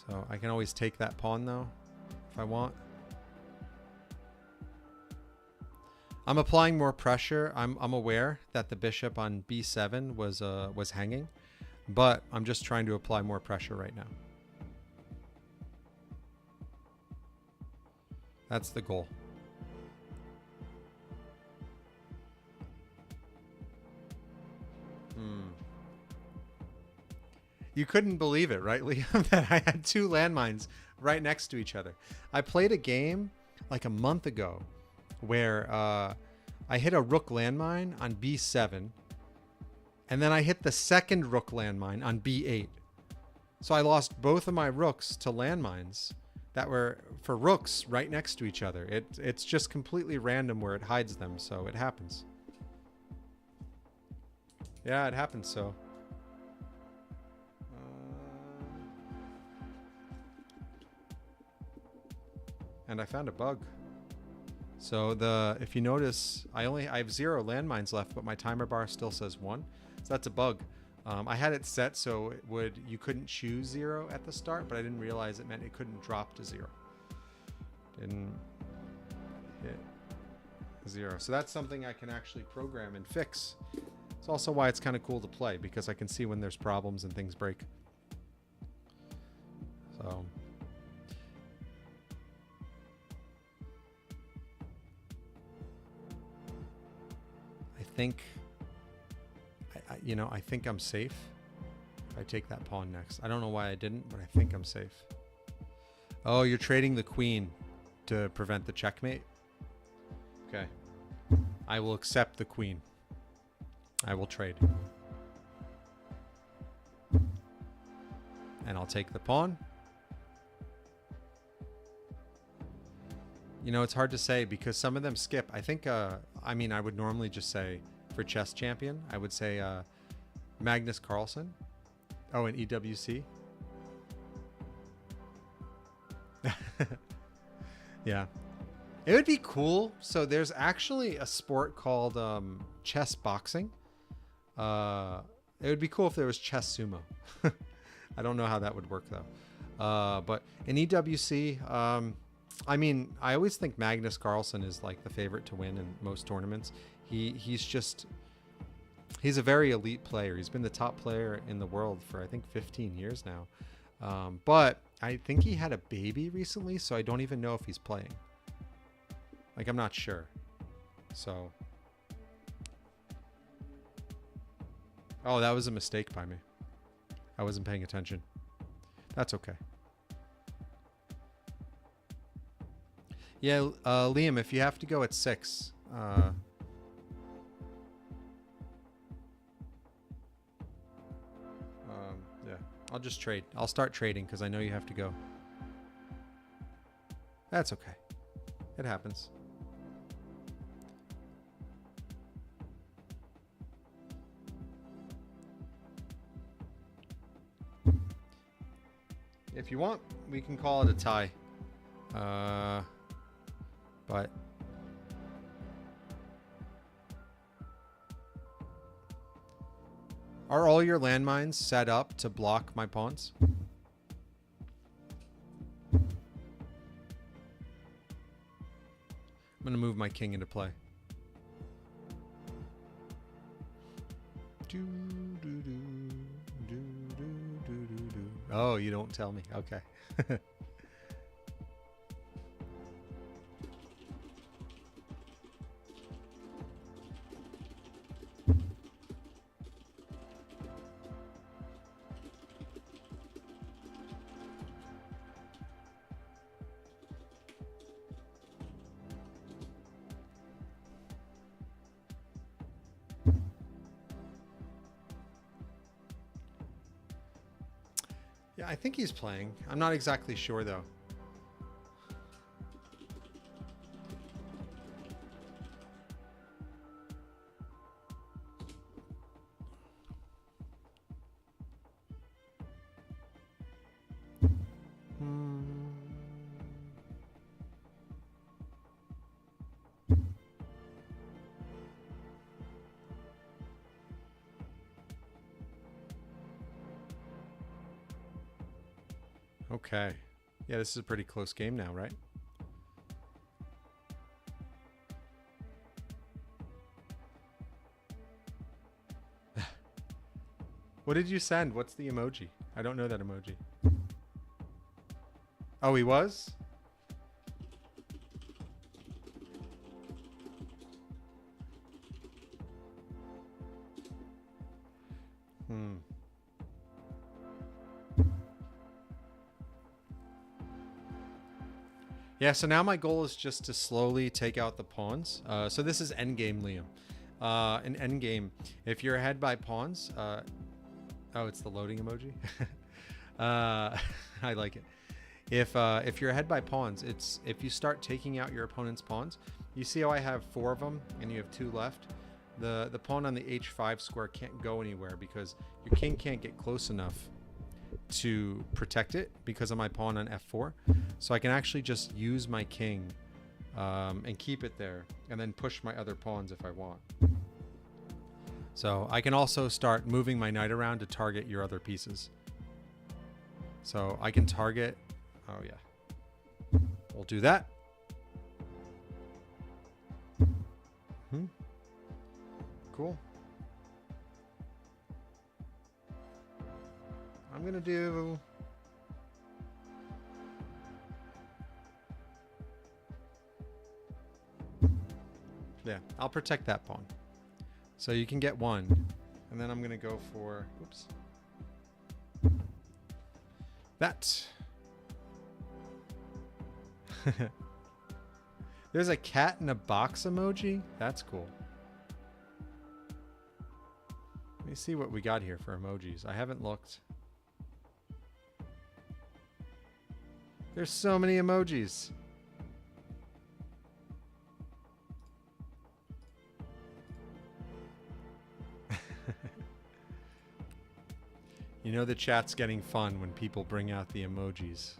So I can always take that pawn though, if I want. I'm applying more pressure. I'm aware that the bishop on B7 was hanging, but I'm just trying to apply more pressure right now. That's the goal. You couldn't believe it, right, Liam, that I had 2 landmines right next to each other. I played a game like a month ago where I hit a rook landmine on B7, and then I hit the second rook landmine on B8. So I lost both of my rooks to landmines that were for rooks right next to each other. It's just completely random where it hides them, so it happens. Yeah, it happens, so. And I found a bug. So if you notice, I have 0 landmines left, but my timer bar still says 1. So that's a bug. I had it set so you couldn't choose 0 at the start, but I didn't realize it meant it couldn't drop to 0. Didn't hit 0. So that's something I can actually program and fix. It's also why it's kind of cool to play, because I can see when there's problems and things break. So. I think I'm safe if I take that pawn next. I don't know why I didn't, but I think I'm safe. Oh, you're trading the queen to prevent the checkmate? Okay. I will accept the queen. I will trade. And I'll take the pawn. You know, it's hard to say because some of them skip. I think, I would normally just say for chess champion, I would say Magnus Carlsen. Oh, and EWC. Yeah. It would be cool. So there's actually a sport called chess boxing. It would be cool if there was chess sumo. I don't know how that would work though. But in EWC, I mean, I always think Magnus Carlsen is like the favorite to win in most tournaments. He's a very elite player. He's been the top player in the world for I think 15 years now. But I think he had a baby recently, so I don't even know if he's playing. Like, I'm not sure. So. Oh, that was a mistake by me. I wasn't paying attention. That's okay. Yeah, Liam, if you have to go at 6, yeah, I'll just trade. I'll start trading because I know you have to go. That's okay. It happens. If you want, we can call it a tie. But are all your landmines set up to block my pawns? I'm going to move my king into play. Oh, you don't tell me. Okay. Yeah, I think he's playing. I'm not exactly sure, though. Okay. Yeah, this is a pretty close game now, right? What did you send? What's the emoji? I don't know that emoji. Oh, he was? Yeah, so now my goal is just to slowly take out the pawns. So this is endgame, Liam. In endgame, if you're ahead by pawns... oh, it's the loading emoji? I like it. If you're ahead by pawns, it's if you start taking out your opponent's pawns, you see how I have 4 of them and you have 2 left? The pawn on the h5 square can't go anywhere because your king can't get close enough to protect it because of my pawn on f4. So I can actually just use my king and keep it there and then push my other pawns if I want. So I can also start moving my knight around to target your other pieces. So I can target... Oh yeah. We'll do that. Cool. I'm gonna do... Yeah, I'll protect that pawn. So you can get 1. And then I'm gonna go for... Oops. That. There's a cat in a box emoji? That's cool. Let me see what we got here for emojis. I haven't looked. There's so many emojis. You know the chat's getting fun when people bring out the emojis.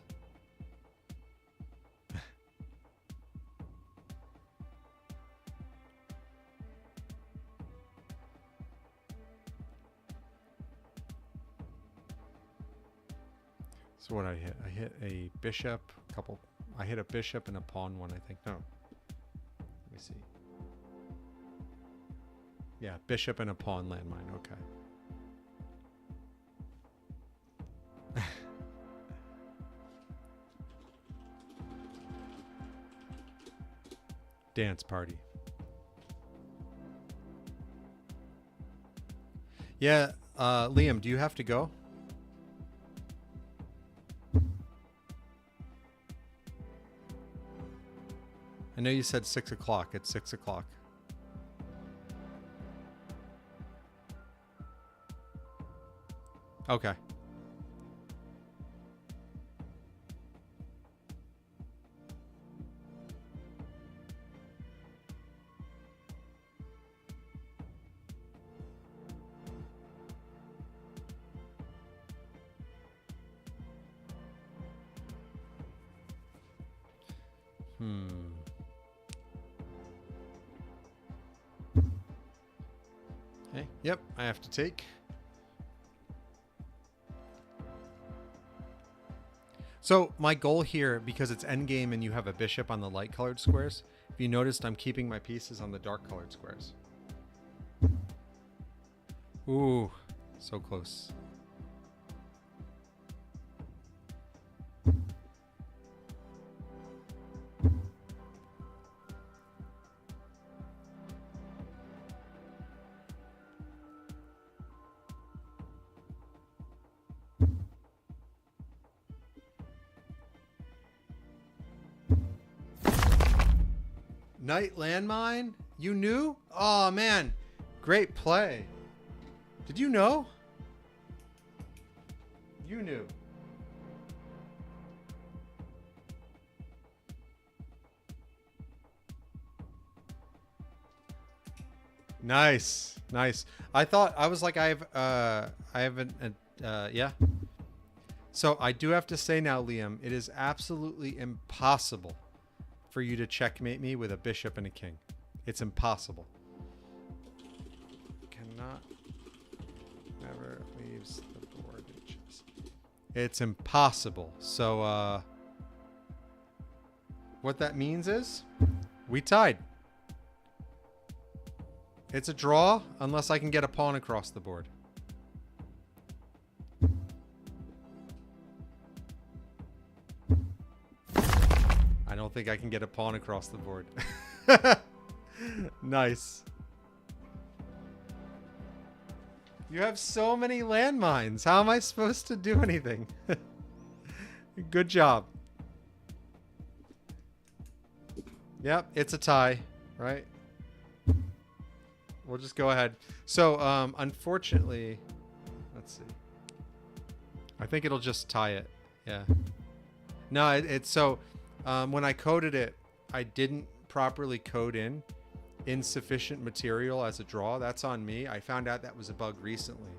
So what I hit? I hit a bishop, a couple. I hit a bishop and a pawn one, I think. No. Let me see. Yeah, bishop and a pawn landmine. Okay. Dance party. Yeah, Liam, do you have to go? I know you said 6 o'clock. It's 6 o'clock. Okay. Okay. Yep, I have to take. So my goal here, because it's endgame and you have a bishop on the light colored squares, if you noticed, I'm keeping my pieces on the dark colored squares. Ooh, so close. Knight landmine? You knew? Oh man, great play. Did you know? You knew. Nice, nice. I thought I was like I haven't yeah. So I do have to say now, Liam, it is absolutely impossible for you to checkmate me with a bishop and a king. It's impossible. Cannot. Never leaves the board. It's impossible. So what that means is we tied. It's a draw unless I can get a pawn across the board. I don't think I can get a pawn across the board. Nice. You have so many landmines. How am I supposed to do anything? Good job. Yep, it's a tie, right? We'll just go ahead. So, unfortunately, let's see. I think it'll just tie it. Yeah. No, it's so, when I coded it, I didn't properly code in insufficient material as a draw. That's on me. I found out that was a bug recently.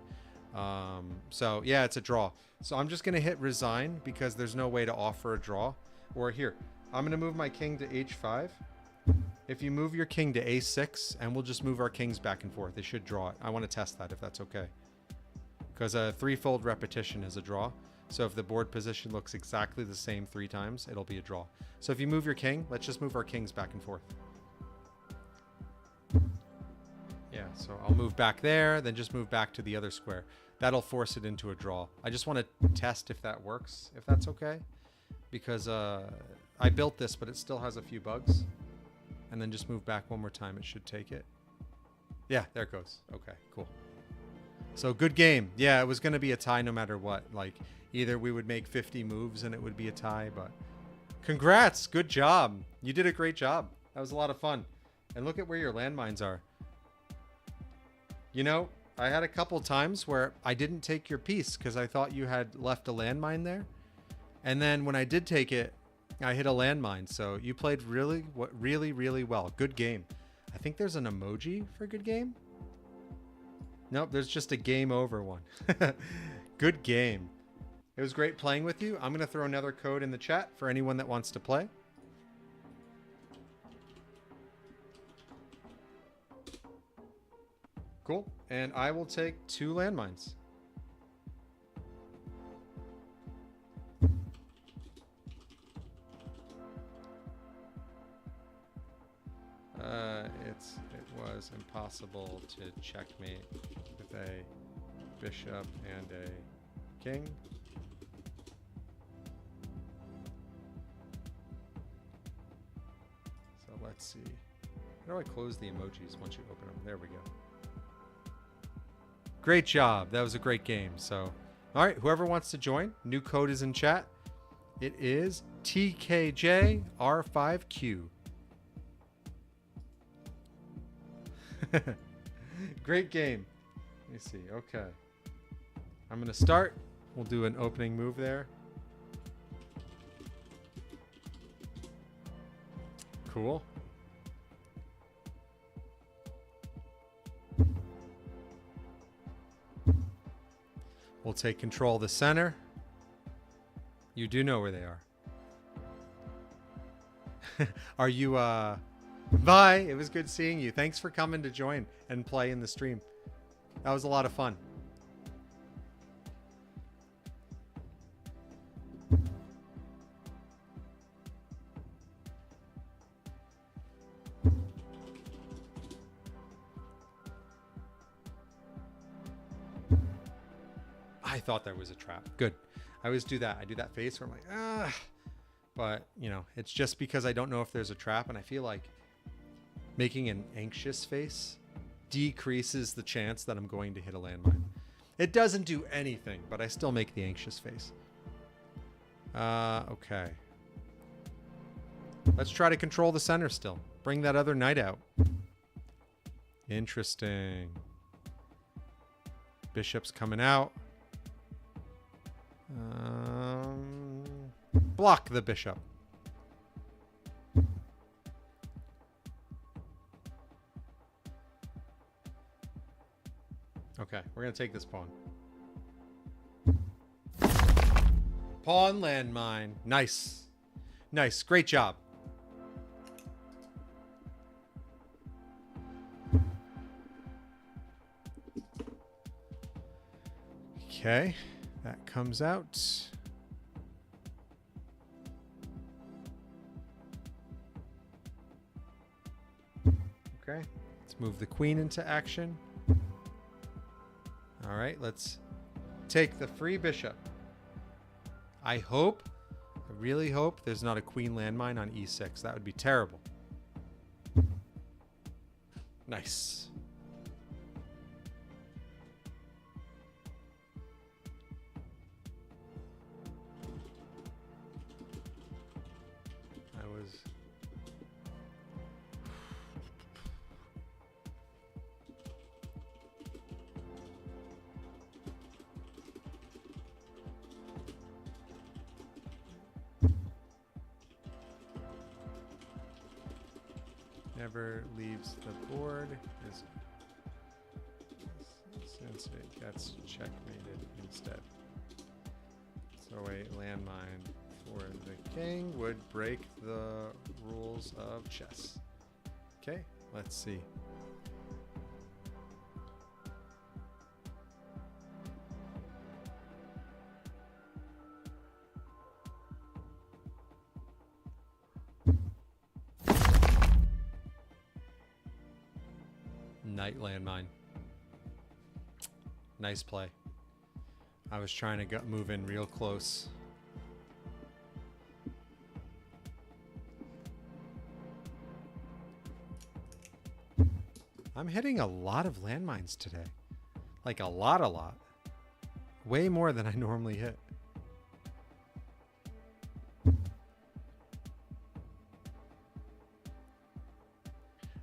So yeah, it's a draw. So I'm just going to hit resign because there's no way to offer a draw. Or here, I'm going to move my king to h5. If you move your king to a6, and we'll just move our kings back and forth. They should draw it. I want to test that if that's okay. Because a threefold repetition is a draw. So if the board position looks exactly the same 3 times, it'll be a draw. So if you move your king, let's just move our kings back and forth. Yeah, so I'll move back there, then just move back to the other square. That'll force it into a draw. I just want to test if that works, if that's okay. Because I built this, but it still has a few bugs. And then just move back one more time. It should take it. Yeah, there it goes. Okay, cool. So good game. Yeah, it was going to be a tie no matter what. Like, either we would make 50 moves and it would be a tie, but congrats. Good job. You did a great job. That was a lot of fun. And look at where your landmines are. You know, I had a couple times where I didn't take your piece because I thought you had left a landmine there. And then when I did take it, I hit a landmine. So you played really well. Good game. I think there's an emoji for good game. Nope, there's just a game over one. Good game. It was great playing with you. I'm going to throw another code in the chat for anyone that wants to play. Cool. And I will take 2 landmines. it was impossible to checkmate with a bishop and a king. So let's see. How do I close the emojis once you open them? There we go. Great job. That was a great game. So, all right, whoever wants to join, new code is in chat. It is TKJR5Q. Great game. Let me see. Okay. I'm going to start. We'll do an opening move there. Cool. We'll take control of the center. You do know where they are. Are you, Bye. It was good seeing you. Thanks for coming to join and play in the stream. That was a lot of fun. I thought there was a trap. Good. I always do that. I do that face where I'm like, ah. But, you know, it's just because I don't know if there's a trap, and I feel like making an anxious face decreases the chance that I'm going to hit a landmine. It doesn't do anything, but I still make the anxious face. Okay. Let's try to control the center still. Bring that other knight out. Interesting. Bishop's coming out. Block the bishop. Okay, we're going to take this pawn. Pawn landmine. Nice. Nice. Great job. Okay, that comes out. Okay, let's move the queen into action. All right, let's take the free bishop. I really hope there's not a queen landmine on e6. That would be terrible. Nice. Never leaves the board since it gets checkmated instead. So a landmine for the king would break the rules of chess. Okay, let's see. Knight landmine. Nice play. I was trying to move in real close. I'm hitting a lot of landmines today. Like a lot. Way more than I normally hit.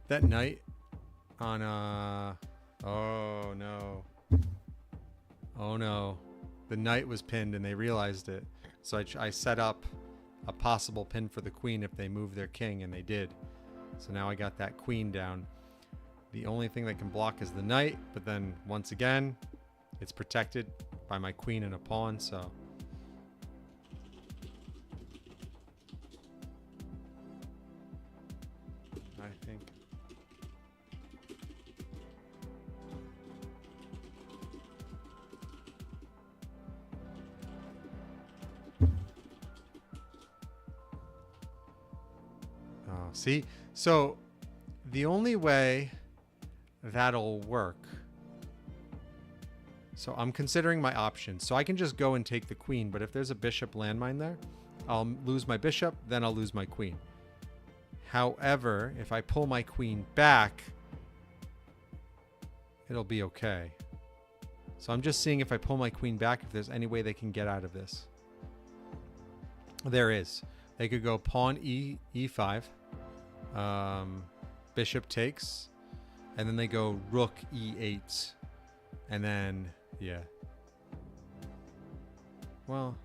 That knight on oh no, the knight was pinned and they realized it, so I set up a possible pin for the queen if they move their king, and they did. So now I got that queen down. The only thing that can block is the knight, but then once again it's protected by my queen and a pawn, so I think see, so The only way that'll work. So I'm considering my options. So I can just go and take the queen, but if there's a bishop landmine there, I'll lose my bishop, then I'll lose my queen. However, if I pull my queen back, it'll be okay. So I'm just seeing if I pull my queen back, if there's any way they can get out of this. There is. They could go pawn e5, bishop takes, and then they go rook e8, and then, yeah. Well,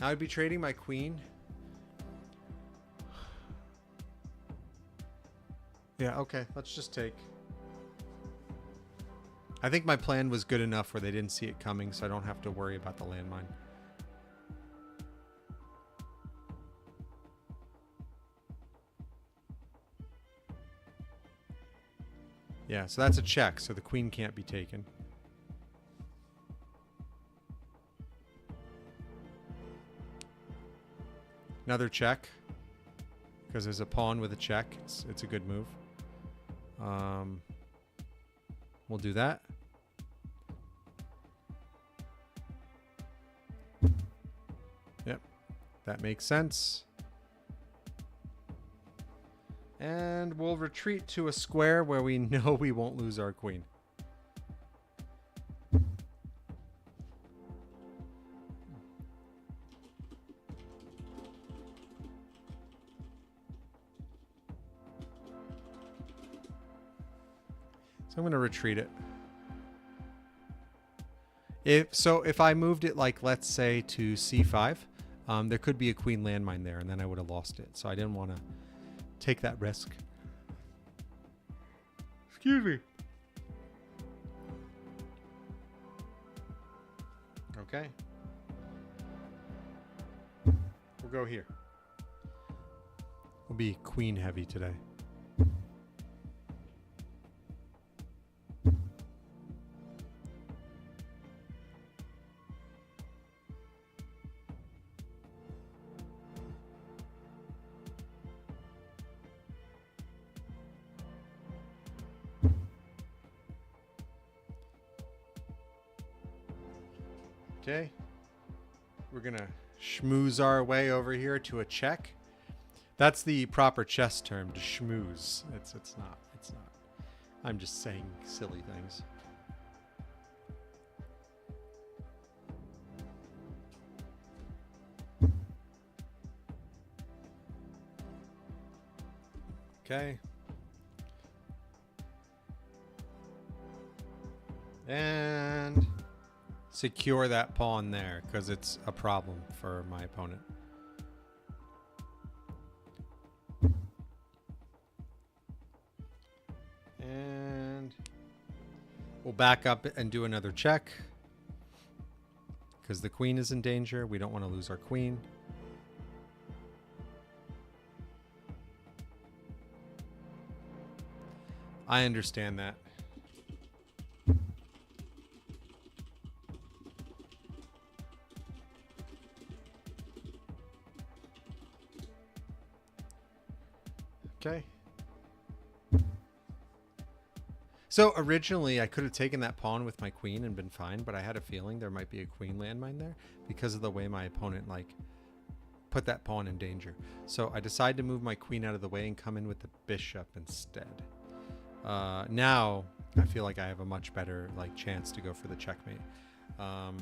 I would be trading my queen. Yeah, okay, let's just take. I think my plan was good enough where they didn't see it coming, so I don't have to worry about the landmine. Yeah, so that's a check, so the queen can't be taken. Another check, because there's a pawn with a check. It's a good move. We'll do that. Yep, that makes sense. And we'll retreat to a square where we know we won't lose our queen. So I'm going to retreat it. If I moved it, like, let's say to c5, there could be a queen landmine there, and then I would have lost it. So I didn't want to take that risk. Excuse me. Okay. We'll go here. We'll be queen heavy today. Okay, we're gonna schmooze our way over here to a check. That's the proper chess term, to schmooze. It's not. I'm just saying silly things. Okay. And secure that pawn there, because it's a problem for my opponent. And we'll back up and do another check, because the queen is in danger. We don't want to lose our queen. I understand that. Okay. So originally I could have taken that pawn with my queen and been fine, but I had a feeling there might be a queen landmine there because of the way my opponent put that pawn in danger. So I decided to move my queen out of the way and come in with the bishop instead. Now I feel like I have a much better chance to go for the checkmate. All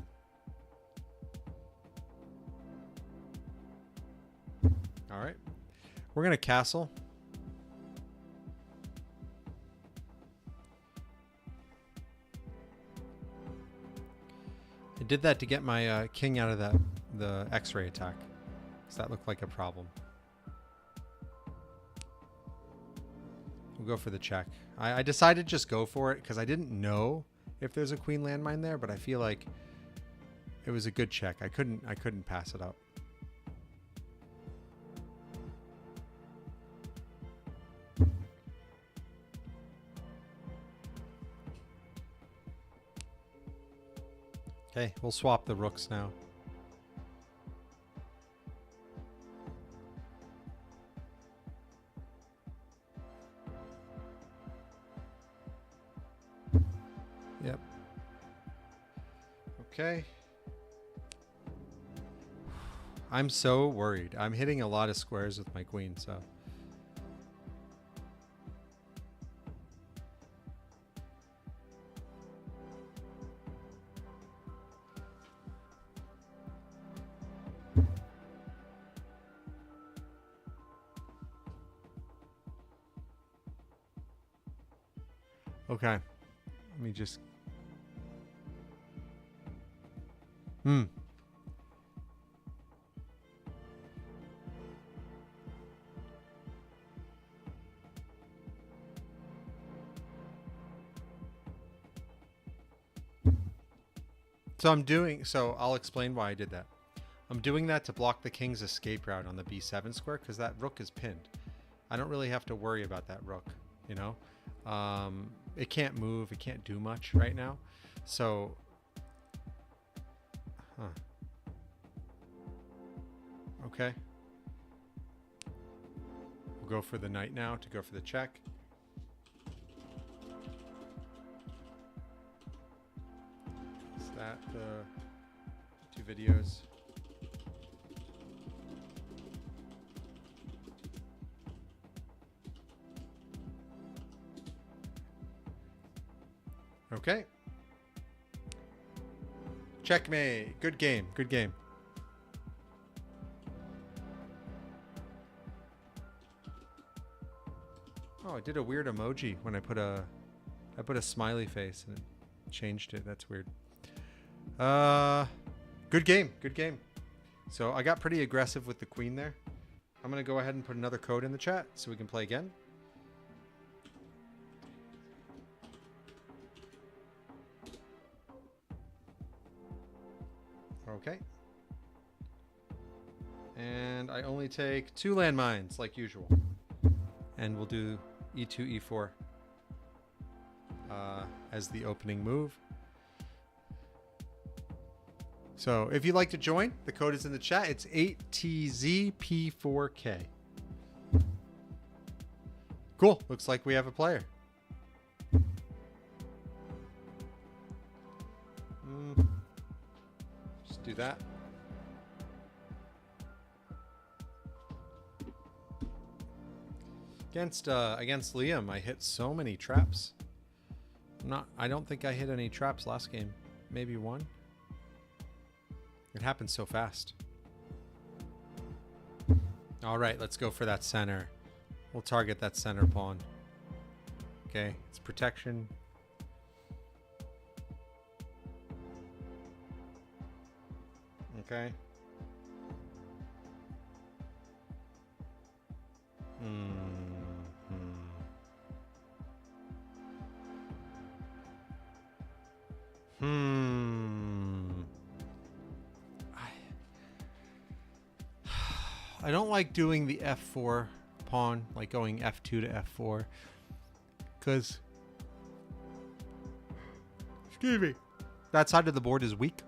right, we're gonna castle. I did that to get my king out of the X-ray attack, because that looked like a problem. We'll go for the check. I decided to just go for it because I didn't know if there's a queen landmine there, but I feel like it was a good check. I couldn't pass it up. Okay, we'll swap the rooks now. Okay. I'm so worried. I'm hitting a lot of squares with my queen, so. Okay. Let me just. So I'll explain why I did that. I'm doing that to block the king's escape route on the b7 square because that rook is pinned. I don't really have to worry about that rook, you know? It can't move, it can't do much right now. So, okay. We'll go for the knight now to go for the check. Is that the 2 videos? Okay. Checkmate. Good game. Good game. Oh, I did a weird emoji when I put a smiley face and it changed it. That's weird. Good game. Good game. So I got pretty aggressive with the queen there. I'm going to go ahead and put another code in the chat so we can play again. Okay. And I only take 2 landmines like usual. And we'll do e2, e4 as the opening move. So if you'd like to join, the code is in the chat. It's 8TZP4K. Cool. Looks like we have a player. Just do that. Against Liam, I hit so many traps. I don't think I hit any traps last game. Maybe one. It happened so fast. All right, let's go for that center. We'll target that center pawn. Okay, it's protection. Okay. I don't like doing the f4 pawn, like going f2 to f4, because, excuse me, that side of the board is weak,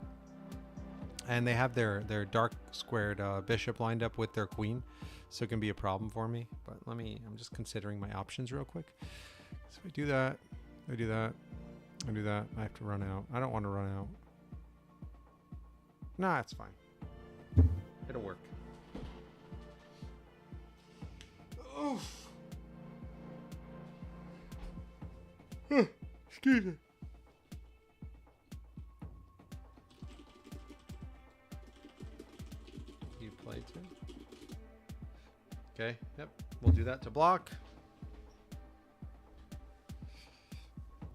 and they have their dark squared bishop lined up with their queen, so it can be a problem for me. But I'm just considering my options real quick. So I do that, I do that, I do that. I have to run out. I don't want to run out. Nah, it's fine. It'll work. Oof. Excuse me. You play too? Okay, yep. We'll do that to block.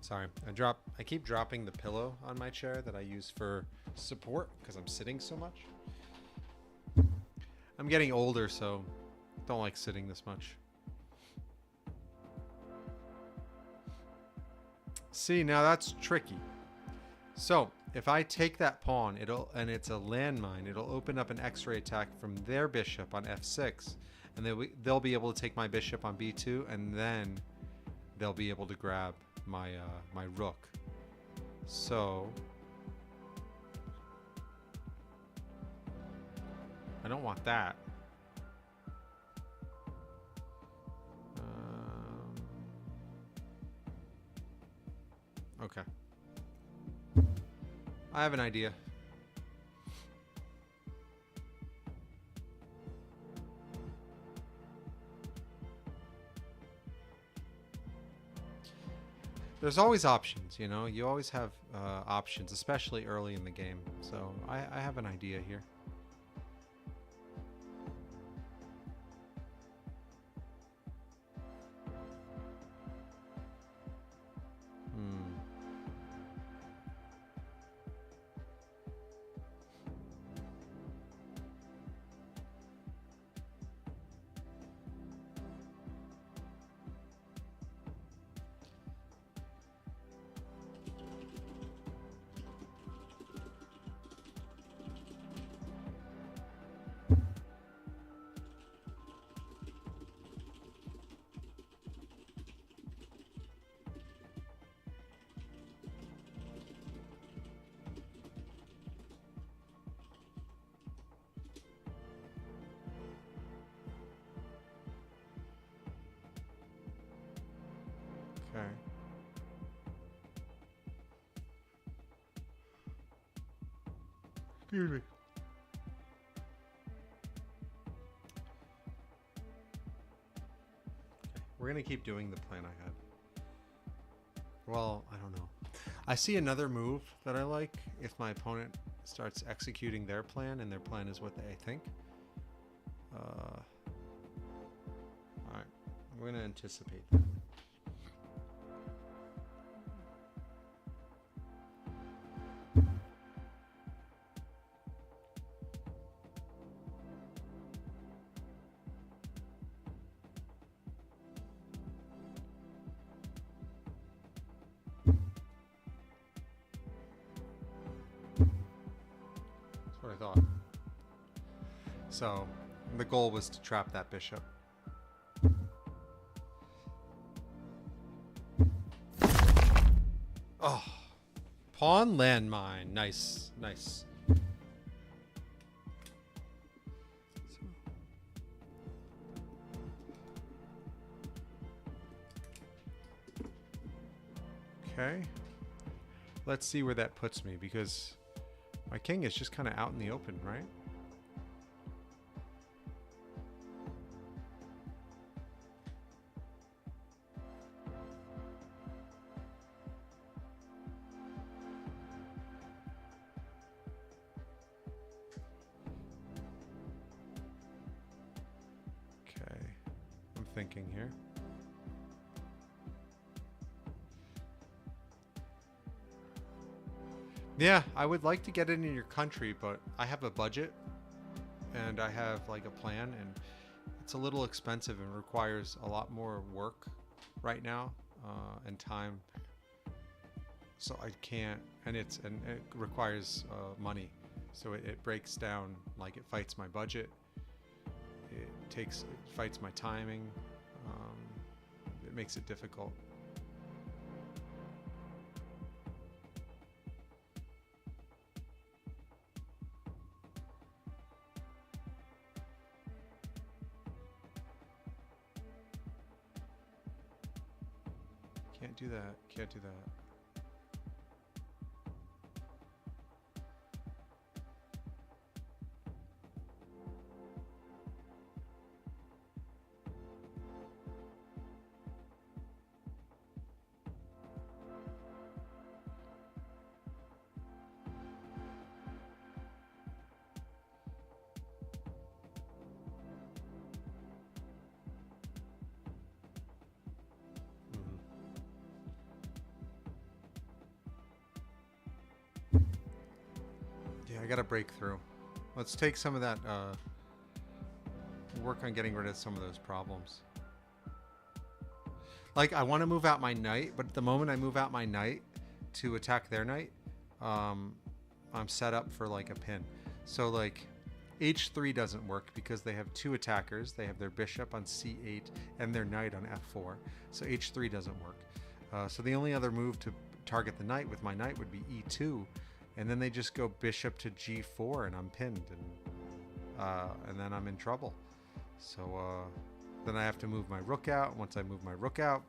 Sorry, I keep dropping the pillow on my chair that I use for support because I'm sitting so much. I'm getting older, so don't like sitting this much. See, now that's tricky. So if I take that pawn, and it's a landmine, it'll open up an X-ray attack from their bishop on f6, and they'll be able to take my bishop on b2, and then they'll be able to grab my my rook. So I don't want that. Okay. I have an idea. There's always options, you know. You always have options, especially early in the game. So I have an idea here. Hmm. Okay. Excuse me. We're gonna keep doing the plan I had. Well, I don't know. I see another move that I like if my opponent starts executing their plan and their plan is what they think. Alright, we're gonna anticipate that. That's what I thought. So, the goal was to trap that bishop. Oh, pawn landmine. Nice, nice. Okay. Let's see where that puts me, because my king is just kind of out in the open, right? Okay. I'm thinking here. Yeah, I would like to get it in your country, but I have a budget and I have like a plan, and it's a little expensive and requires a lot more work right now and time. So I can't, and it requires money. So it breaks down, like it fights my budget. It fights my timing. It makes it difficult. Can't do that. Can't do that. Yeah, I gotta break through. Let's take some of that, work on getting rid of some of those problems. Like, I want to move out my knight, but the moment I move out my knight to attack their knight, I'm set up for, like, a pin. So, like, h3 doesn't work because they have two attackers. They have their bishop on c8 and their knight on f4. So h3 doesn't work. So the only other move to target the knight with my knight would be e2. And then they just go bishop to g4 and I'm pinned. And then I'm in trouble. So then I have to move my rook out. Once I move my rook out,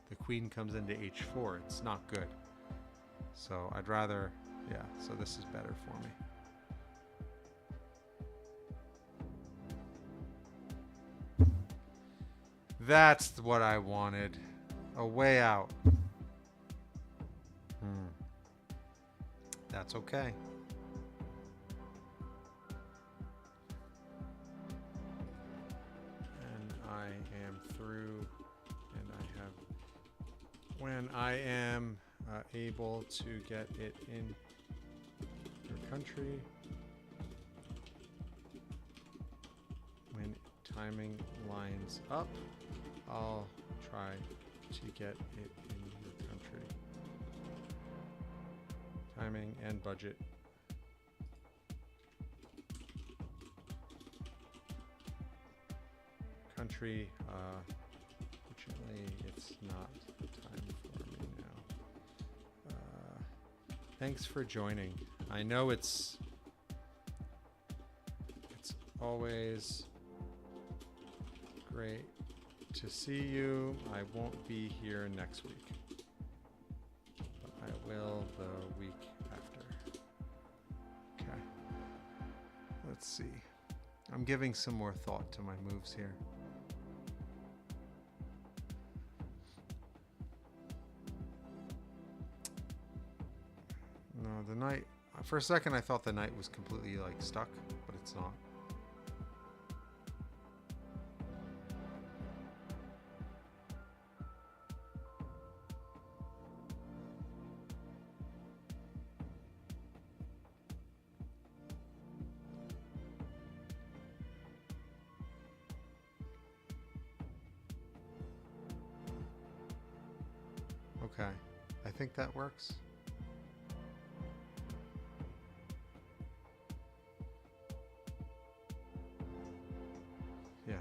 the queen comes into h4. It's not good. So I'd rather, yeah, so this is better for me. That's what I wanted. A way out. That's okay. And I am through, and I have, when I am able to get it in your country, when timing lines up, I'll try to get it in your country. Timing and budget. Country, fortunately, it's not the time for me now. Thanks for joining. I know it's always great to see you. I won't be here next week, but I will the week after. Okay. Let's see. I'm giving some more thought to my moves here. No, the knight. For a second, I thought the knight was completely like stuck, but it's not. Okay, I think that works. Yeah.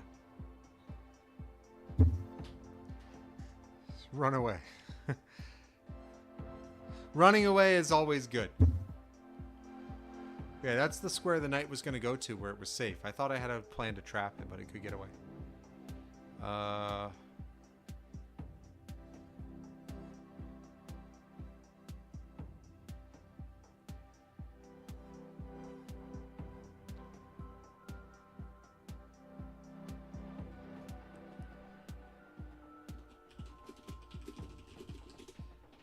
Just run away. Running away is always good. Yeah, that's the square the knight was going to go to where it was safe. I thought I had a plan to trap it, but it could get away.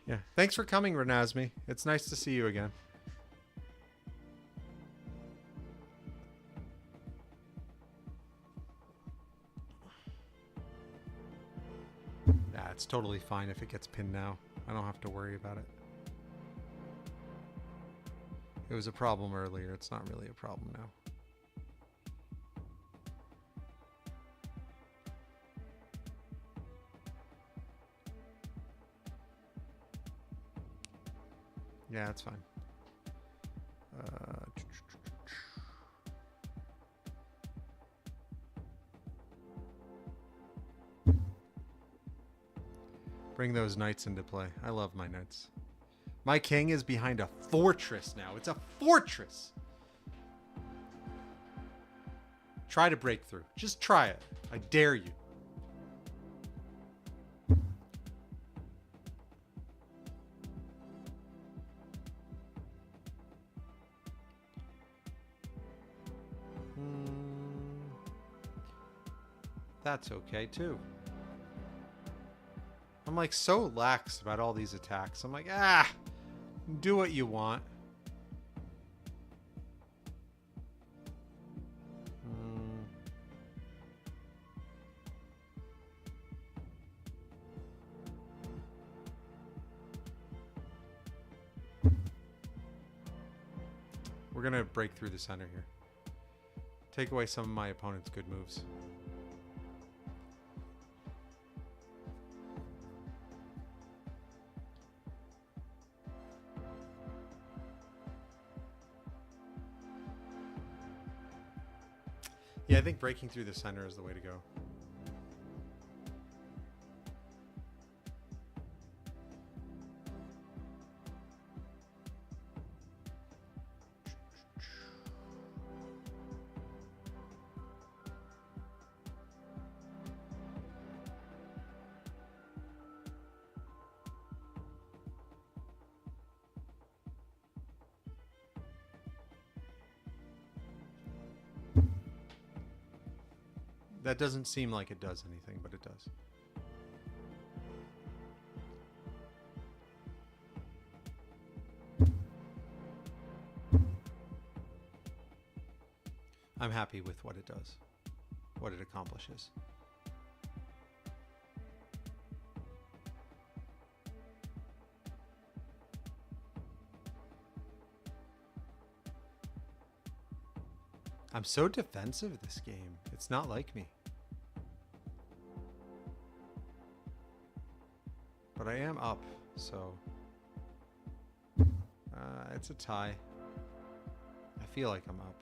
Yeah. Thanks for coming, Renazmi. It's nice to see you again. Nah, it's totally fine if it gets pinned now. I don't have to worry about it. It was a problem earlier. It's not really a problem now. Yeah, that's fine. Bring those knights into play. I love my knights. My king is behind a fortress now. It's a fortress. Try to break through. Just try it. I dare you. That's okay too. I'm like so lax about all these attacks. I'm like, do what you want. We're gonna break through the center here. Take away some of my opponent's good moves. Yeah, I think breaking through the center is the way to go. That doesn't seem like it does anything, but it does. I'm happy with what it does, what it accomplishes. I'm so defensive this game. It's not like me. But I am up, so it's a tie. I feel like I'm up.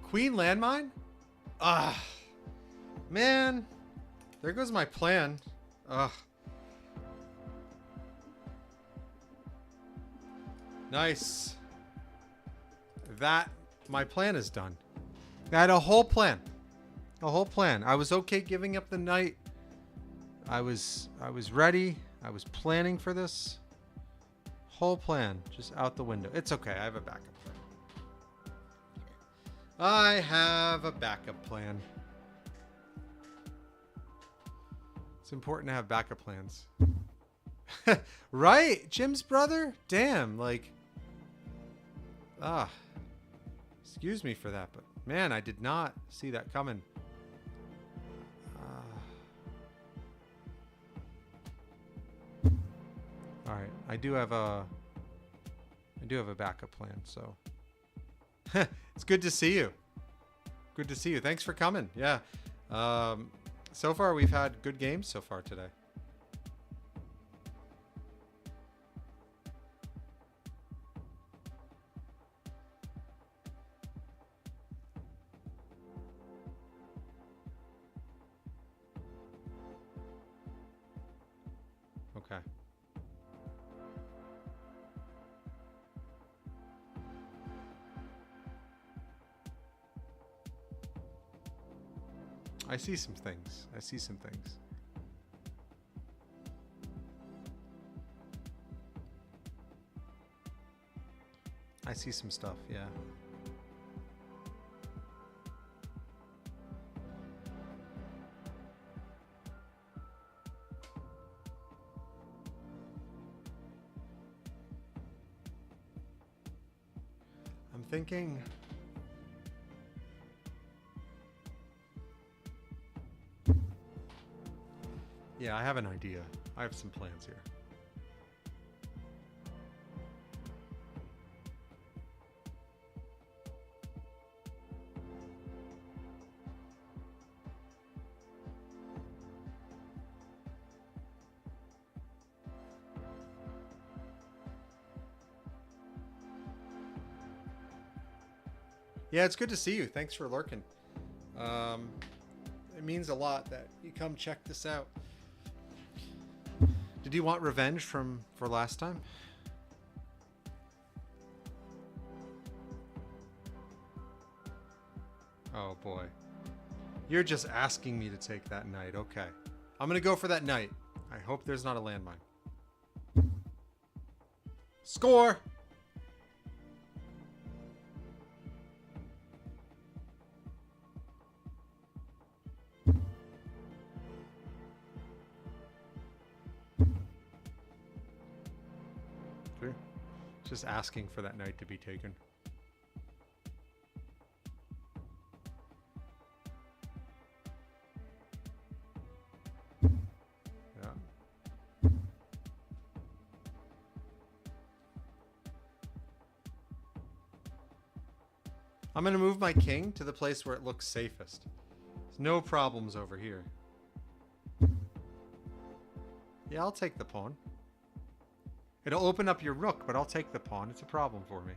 Queen landmine? Ah, man. There goes my plan. Ugh. Nice. My plan is done. I had a whole plan. A whole plan. I was okay giving up the knight. I was ready. I was planning for this. Whole plan just out the window. It's okay. I have a backup plan. I have a backup plan. It's important to have backup plans. Right? Jim's brother? Damn, like... excuse me for that, but man, I did not see that coming. Alright, I do have a backup plan, so... It's good to see you. Good to see you. Thanks for coming. Yeah. So far, we've had good games so far today. Okay. I see some things. I see some things. I see some stuff, yeah. I'm thinking... Yeah, I have an idea. I have some plans here. Yeah, it's good to see you. Thanks for lurking. It means a lot that you come check this out. Did you want revenge for last time? Oh boy. You're just asking me to take that knight. Okay. I'm gonna go for that knight. I hope there's not a landmine. Score! Just asking for that knight to be taken. Yeah. I'm gonna move my king to the place where it looks safest. There's no problems over here. Yeah, I'll take the pawn. It'll open up your rook, but I'll take the pawn. It's a problem for me.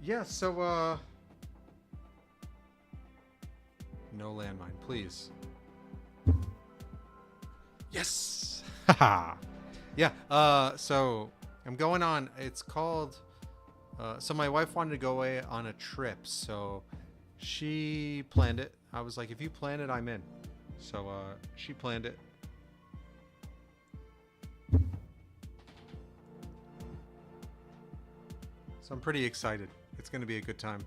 Yeah, so, no landmine, please. Yes! Haha! Yeah, so I'm going on, it's called, so my wife wanted to go away on a trip, so she planned it. I was like, if you plan it, I'm in. So, she planned it. So I'm pretty excited. It's going to be a good time.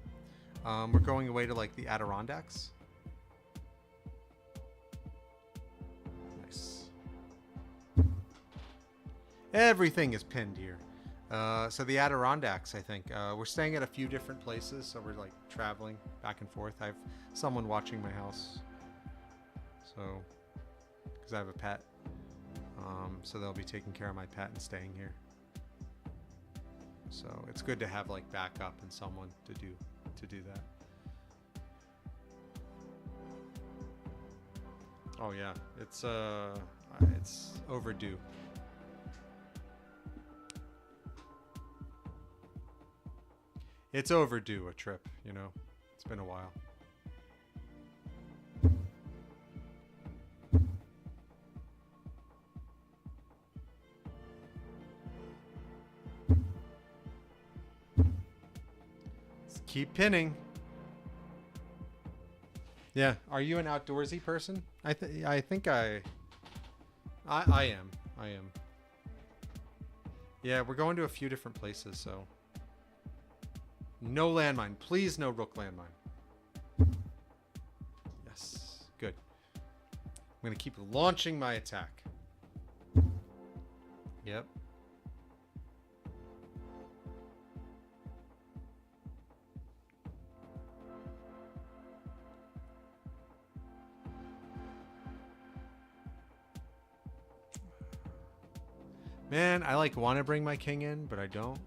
We're going away to like the Adirondacks. Nice. Everything is pinned here. So the Adirondacks, I think. We're staying at a few different places, so we're like traveling back and forth. I have someone watching my house. So, because I have a pet. So they'll be taking care of my pet and staying here. So it's good to have like backup and someone to do that. Oh yeah, it's overdue. It's overdue, a trip, you know. It's been a while. Keep pinning. Yeah. Are you an outdoorsy person? I think I am. I am. Yeah, we're going to a few different places, so. No landmine. Please, no rook landmine. Yes. Good. I'm going to keep launching my attack. Yep. Man, I like want to bring my king in, but I don't.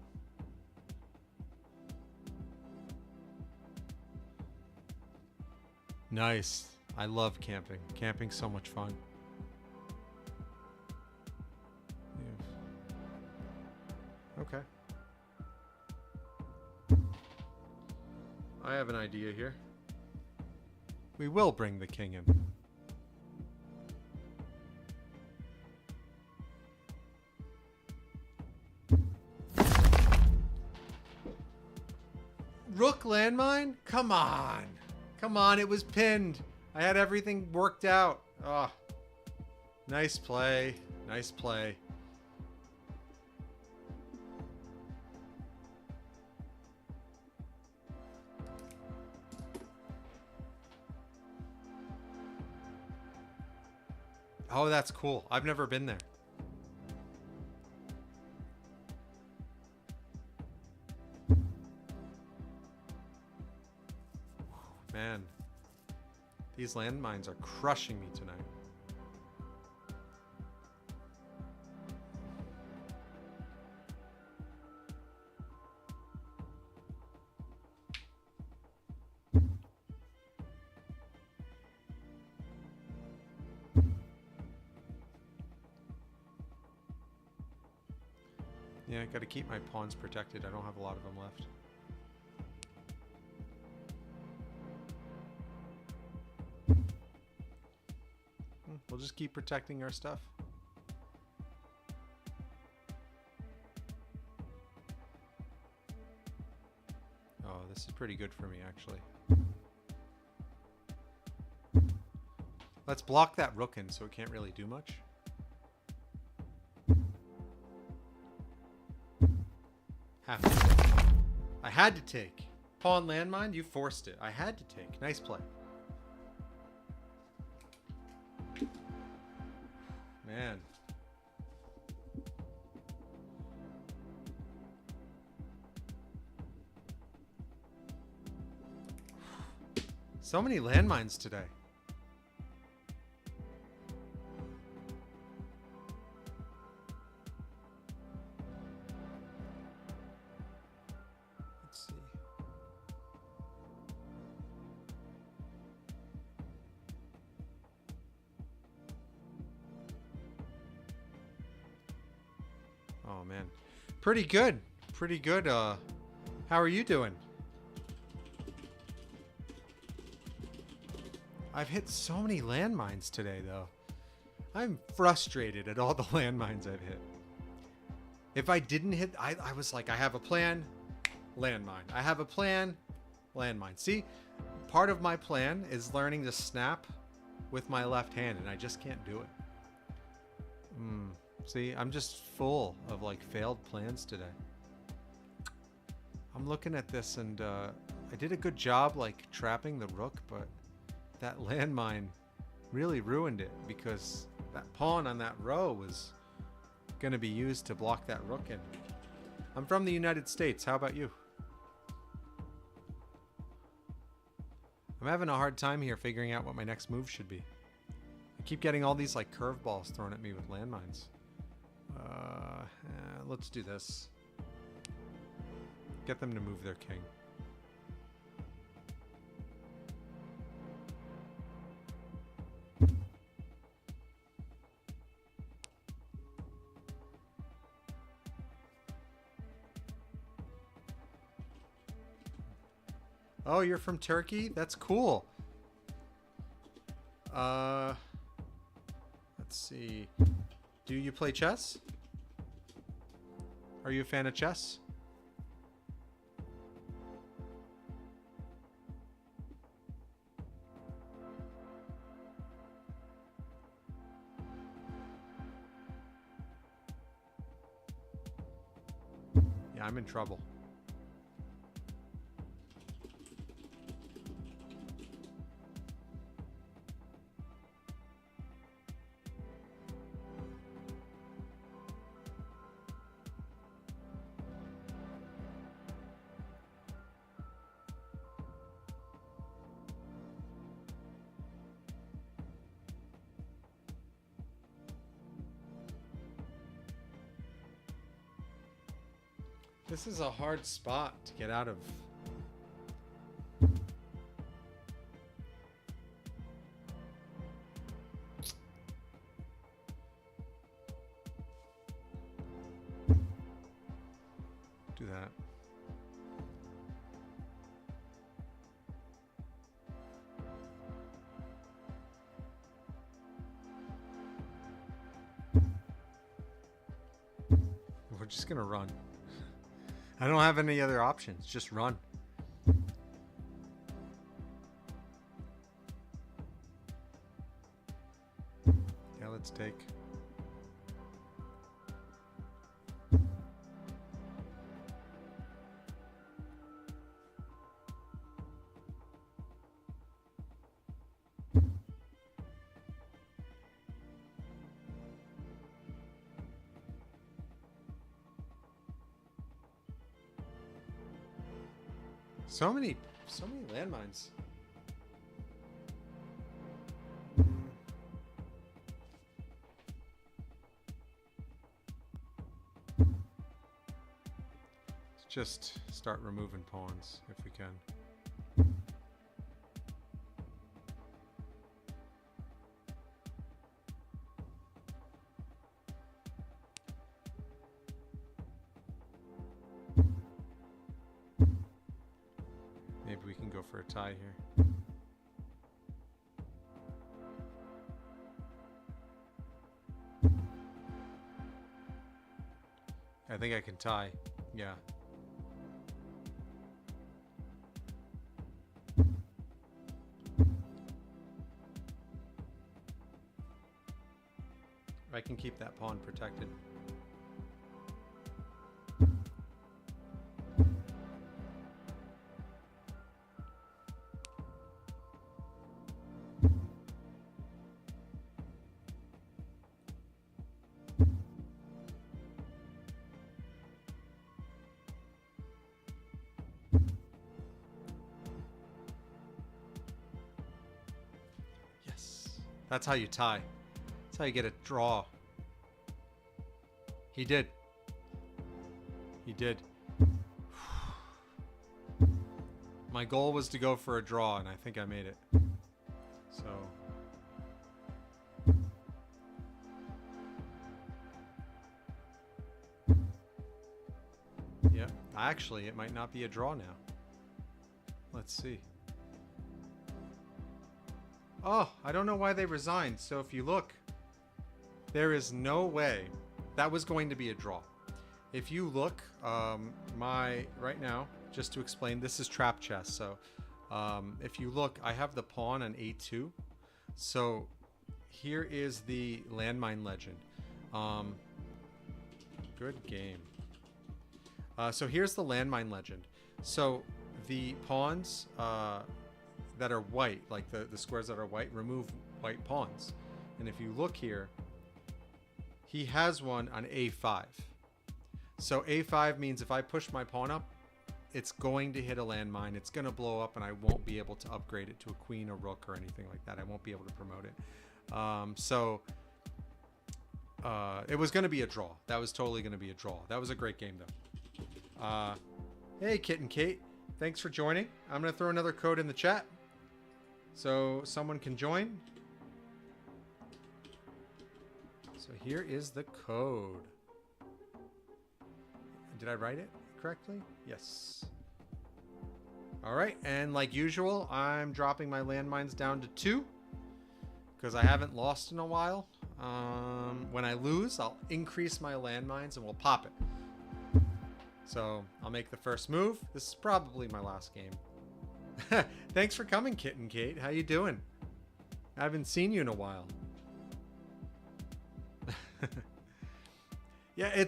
Nice. I love camping. Camping's so much fun. Yeah. Okay. I have an idea here. We will bring the king in. Rook landmine? Come on. Come on, it was pinned. I had everything worked out. Oh. Nice play. Nice play. Oh, that's cool. I've never been there. Man, these landmines are crushing me tonight. Yeah, I gotta keep my pawns protected. I don't have a lot of them left. We'll just keep protecting our stuff. Oh, this is pretty good for me, actually. Let's block that rook in so it can't really do much. Have to. I had to take. Pawn landmine, you forced it. I had to take. Nice play. Man. So many landmines today. Let's see. Oh, man. Pretty good. Pretty good. How are you doing? I've hit so many landmines today, though. I'm frustrated at all the landmines I've hit. If I didn't hit, I was like, I have a plan, landmine. I have a plan, landmine. See, part of my plan is learning to snap with my left hand, and I just can't do it. See, I'm just full of like failed plans today. I'm looking at this, and I did a good job like trapping the rook, but that landmine really ruined it because that pawn on that row was going to be used to block that rook in. I'm from the United States. How about you? I'm having a hard time here figuring out what my next move should be. I keep getting all these like curveballs thrown at me with landmines. Let's do this. Get them to move their king. Oh, you're from Turkey? That's cool. Let's see. Do you play chess? Are you a fan of chess? Yeah, I'm in trouble. This is a hard spot to get out of. Do that. We're just gonna run. I don't have any other options. Just run. Yeah, let's take. So many landmines. Let's just start removing pawns if we can. Maybe we can go for a tie here. I think I can tie. Yeah. I can keep that pawn protected. That's how you tie. That's how you get a draw. He did. He did. My goal was to go for a draw, and I think I made it. So... Yep. Actually, it might not be a draw now. Let's see. Oh, I don't know why they resigned. So if you look, there is no way that was going to be a draw. If you look, right now, just to explain, this is trap chess. So if you look, I have the pawn on a2. So here is the landmine legend. Good game. So here's the landmine legend. So the pawns that are white, like the squares that are white, remove white pawns. And if you look here, he has one on a5. So a5 means if I push my pawn up, it's going to hit a landmine. It's going to blow up and I won't be able to upgrade it to a queen or rook or anything like that. I won't be able to promote it. It was going to be a draw. That was totally going to be a draw. That was a great game though. Hey, Kit and Kate. Thanks for joining. I'm going to throw another code in the chat so someone can join. So here is the code. Did I write it correctly? Yes. All right, and like usual, I'm dropping my landmines down to 2 because I haven't lost in a while. When I lose, I'll increase my landmines and we'll pop it. So I'll make the first move. This is probably my last game. Thanks for coming, Kit and Kate. How you doing? I haven't seen you in a while. Yeah,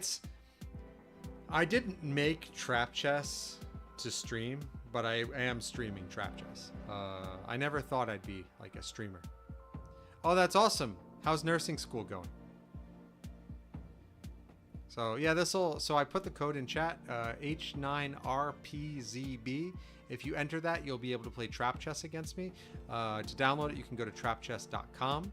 I didn't make trap chess to stream, but I am streaming trap chess. I never thought I'd be like a streamer. Oh, that's awesome. How's nursing school going? So yeah, so I put the code in chat, H9RPZB. If you enter that, you'll be able to play trap chess against me. To download it, you can go to trapchess.com.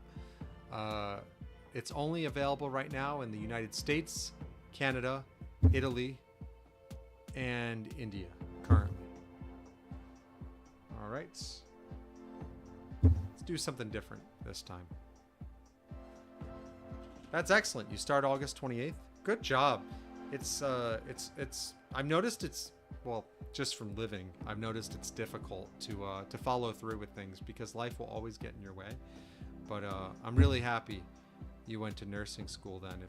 It's only available right now in the United States, Canada, Italy, and India currently. All right. Let's do something different this time. That's excellent. You start August 28th. Good job. I've noticed well, just from living, I've noticed it's difficult to follow through with things because life will always get in your way. But I'm really happy you went to nursing school then,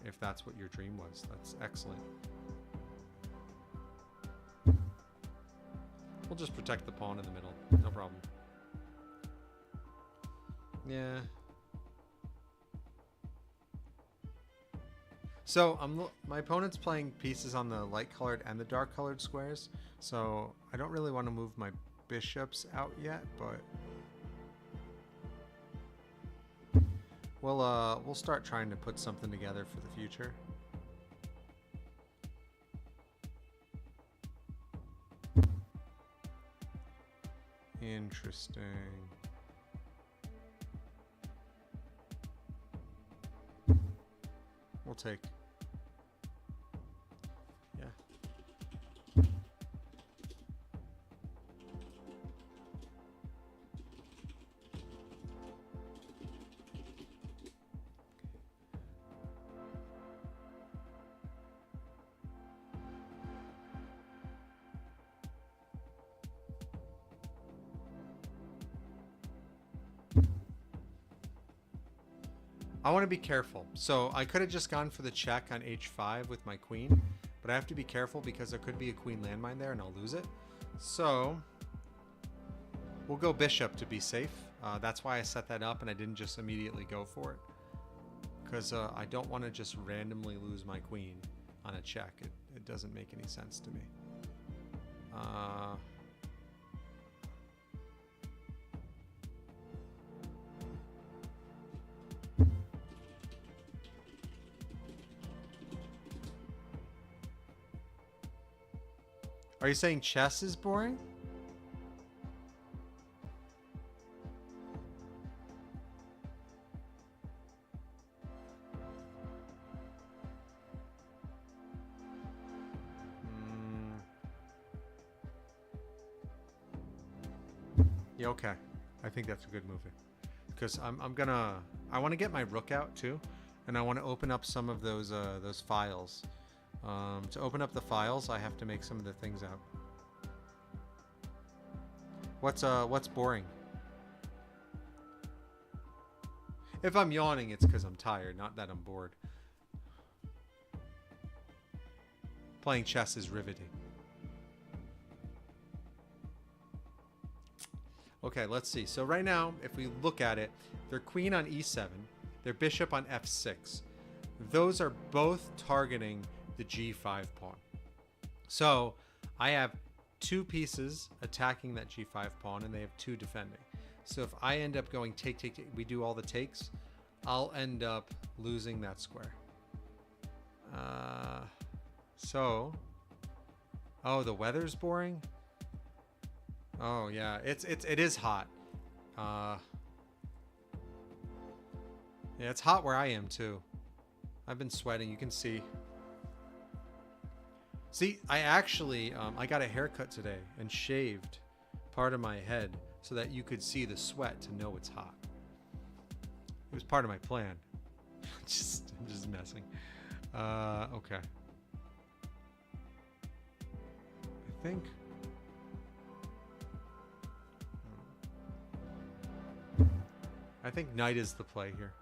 if that's what your dream was. That's excellent. We'll just protect the pawn in the middle. No problem. Yeah. So my opponent's playing pieces on the light colored and the dark colored squares. So I don't really want to move my bishops out yet, but we'll start trying to put something together for the future. Interesting. We'll take. Yeah. I want to be careful. So I could have just gone for the check on h5 with my queen, but I have to be careful because there could be a queen landmine there and I'll lose it. So we'll go bishop to be safe. That's why I set that up and I didn't just immediately go for it, because I don't want to just randomly lose my queen on a check. It doesn't make any sense to me. Are you saying chess is boring? Yeah, okay. I think that's a good move. Because I want to get my rook out too, and I want to open up some of those files To open up the files, I have to make some of the things out. What's boring? If I'm yawning, it's because I'm tired, not that I'm bored. Playing chess is riveting. Okay, let's see. So right now, if we look at it, their queen on e7, their bishop on f6. Those are both targeting the g5 pawn. So I have two pieces attacking that g5 pawn, and they have two defending. So if I end up going take, take, take, we do all the takes, I'll end up losing that square. Oh, the weather's boring. Oh yeah, it is hot. Yeah, it's hot where I am too. I've been sweating. You can see. See, I actually I got a haircut today and shaved part of my head so that you could see the sweat to know it's hot. It was part of my plan. I'm just messing. Okay. I think knight is the play here.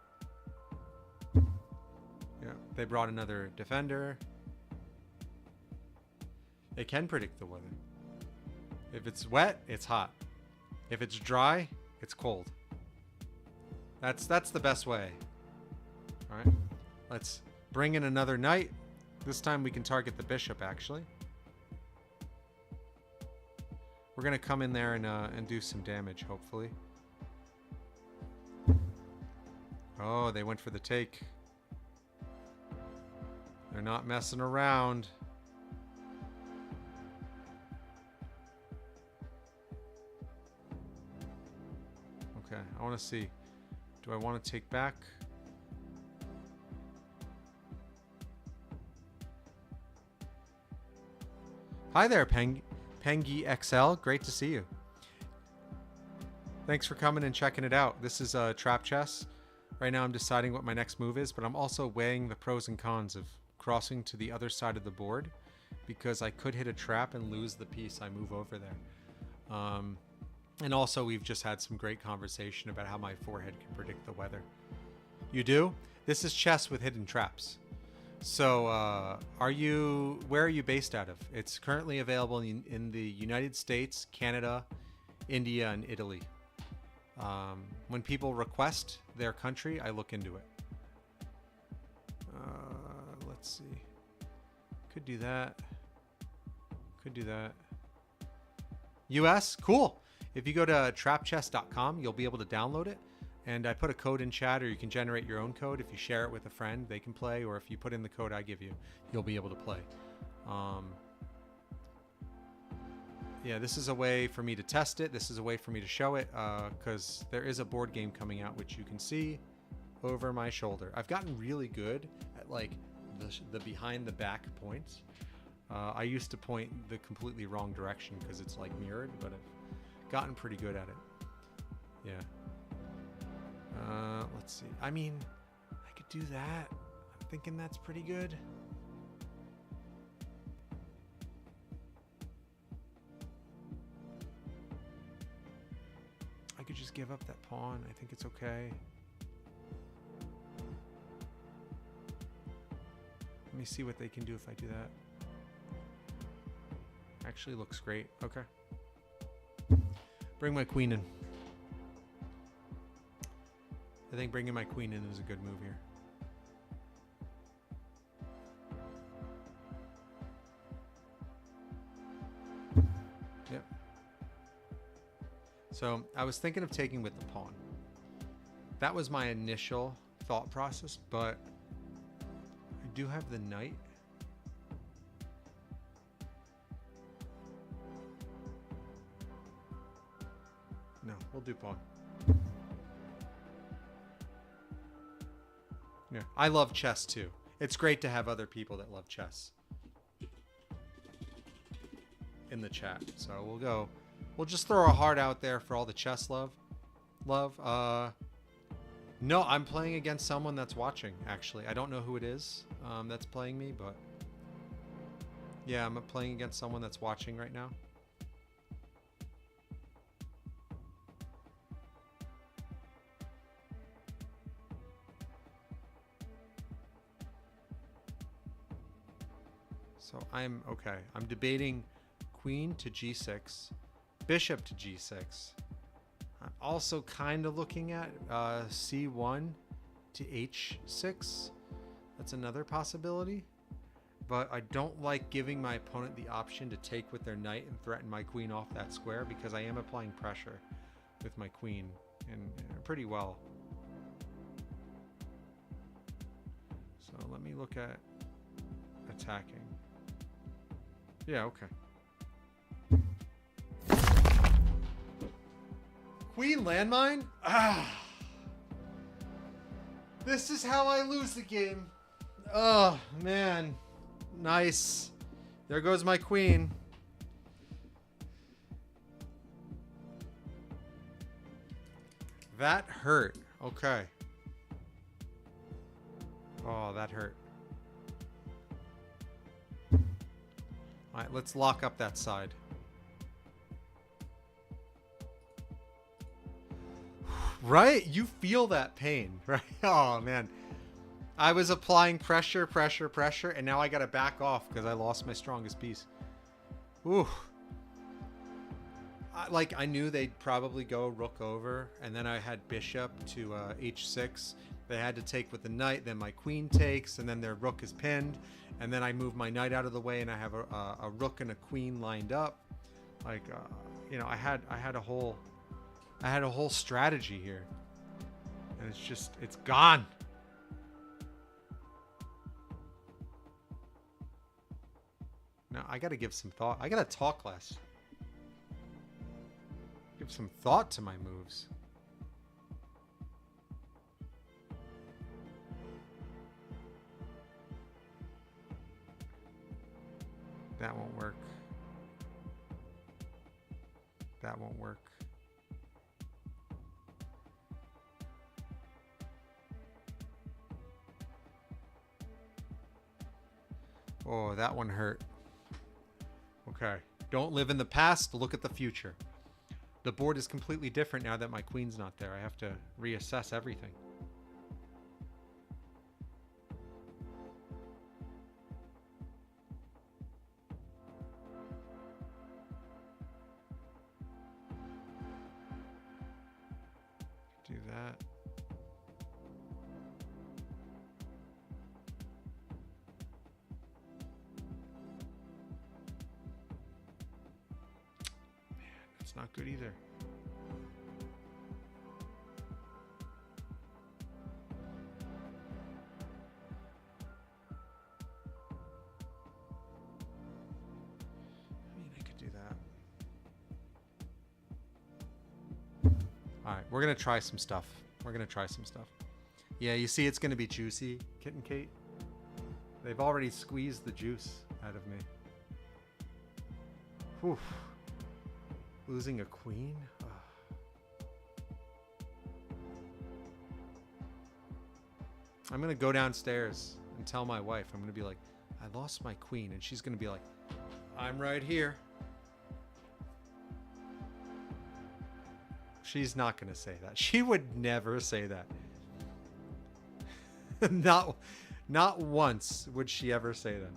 Yeah, they brought another defender. It can predict the weather. If it's wet, it's hot. If it's dry, it's cold. That's the best way. All right, let's bring in another knight. This time we can target the bishop, actually. We're gonna come in there and do some damage, hopefully. Oh, they went for the take. They're not messing around. Okay, I want to see. Do I want to take back? Hi there, Pengy XL. Great to see you. Thanks for coming and checking it out. This is Trap Chess. Right now I'm deciding what my next move is, but I'm also weighing the pros and cons of crossing to the other side of the board because I could hit a trap and lose the piece I move over there. And also we've just had some great conversation about how my forehead can predict the weather. You do? This is chess with hidden traps. So where are you based out of? It's currently available in the United States, Canada, India, and Italy. When people request their country, I look into it. Let's see. Could do that. Could do that. US? Cool. If you go to trapchess.com, you'll be able to download it. And I put a code in chat, or you can generate your own code. If you share it with a friend, they can play. Or if you put in the code I give you, you'll be able to play. Yeah, this is a way for me to test it. This is a way for me to show it because there is a board game coming out, which you can see over my shoulder. I've gotten really good at like the behind the back points. I used to point the completely wrong direction because it's like mirrored, but I've gotten pretty good at it. Yeah. Let's see. I mean, I could do that. I'm thinking that's pretty good. I could just give up that pawn. I think it's okay. Let me see what they can do if I do that. Actually looks great. Okay. Bring my queen in. I think bringing my queen in is a good move here. Yep. So I was thinking of taking with the pawn. That was my initial thought process, but I do have the knight. No, we'll do pawn. Yeah, I love chess too. It's great to have other people that love chess in the chat. So we'll just throw a heart out there for all the chess love. No, I'm playing against someone that's watching, actually. I don't know who it is that's playing me, but Yeah, I'm playing against someone that's watching right now. So I'm okay. I'm debating queen to g6, bishop to g6. I'm also kind of looking at c1 to h6. That's another possibility. But I don't like giving my opponent the option to take with their knight and threaten my queen off that square, because I am applying pressure with my queen, and pretty well. So let me look at attacking. Yeah, okay. Queen landmine? Ah. This is how I lose the game. Oh, man. Nice. There goes my queen. That hurt. Okay. Oh, that hurt. All right, let's lock up that side. Right? You feel that pain, right? Oh, man. I was applying pressure, and now I got to back off because I lost my strongest piece. Ooh. I knew they'd probably go rook over, and then I had bishop to h6. They had to take with the knight, then my queen takes, and then their rook is pinned, and then I move my knight out of the way, and I have a rook and a queen lined up. You know, I had a whole strategy here, and it's gone. Now I got to give some thought. I got to talk less. Give some thought to my moves. That won't work. That won't work. Oh, that one hurt. Okay. Don't live in the past. Look at the future. The board is completely different now that my queen's not there. I have to reassess everything. Do that. It's not good either. I mean, I could do that. All right, we're going to try some stuff. Yeah, you see it's going to be juicy, Kit and Kate. They've already squeezed the juice out of me. Whew. Losing a queen? Ugh. I'm going to go downstairs and tell my wife. I'm going to be like, I lost my queen. And she's going to be like, I'm right here. She's not going to say that. She would never say that. Not once would she ever say that.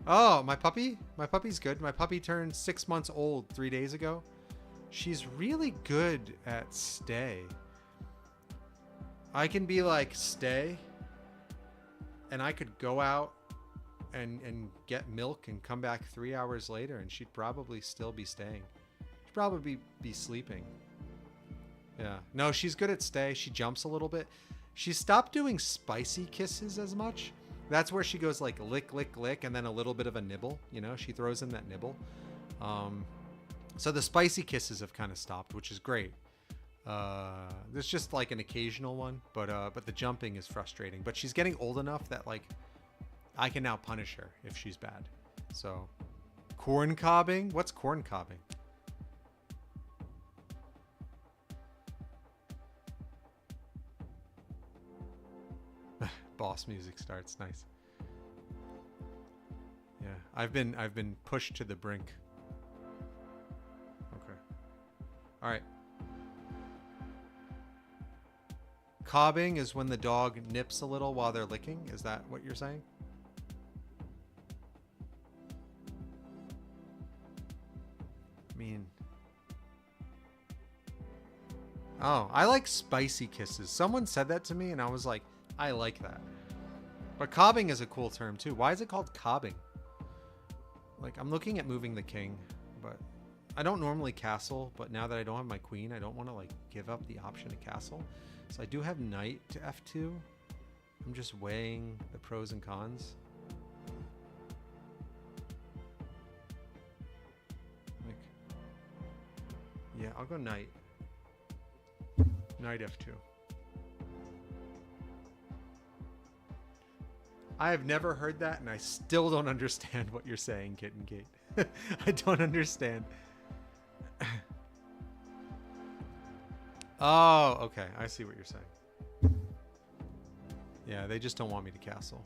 Oh, my puppy? My puppy's good. My puppy turned 6 months old 3 days ago. She's really good at stay. I can be like, stay. And I could go out and get milk and come back 3 hours later, and she'd probably still be staying. She'd probably be sleeping. Yeah. No, she's good at stay. She jumps a little bit. She stopped doing spicy kisses as much. That's where she goes like lick, lick, lick, and then a little bit of a nibble. You know, she throws in that nibble. So the spicy kisses have kind of stopped, which is great. There's just like an occasional one, but the jumping is frustrating. But she's getting old enough that like I can now punish her if she's bad. So corn cobbing? What's corn cobbing? Boss music starts. Nice. Yeah, I've been pushed to the brink. Okay. All right. Cobbing is when the dog nips a little while they're licking. Is that what you're saying? I mean, oh, I like spicy kisses. Someone said that to me and I was like, I like that. But cobbing is a cool term too. Why is it called cobbing? Like, I'm looking at moving the king, but I don't normally castle, but now that I don't have my queen, I don't want to like give up the option to castle. So I do have knight to f2. I'm just weighing the pros and cons. Like, yeah, I'll go knight. Knight f2. I have never heard that, and I still don't understand what you're saying, Kitten Kate. I don't understand. Oh, okay. I see what you're saying. Yeah, they just don't want me to castle.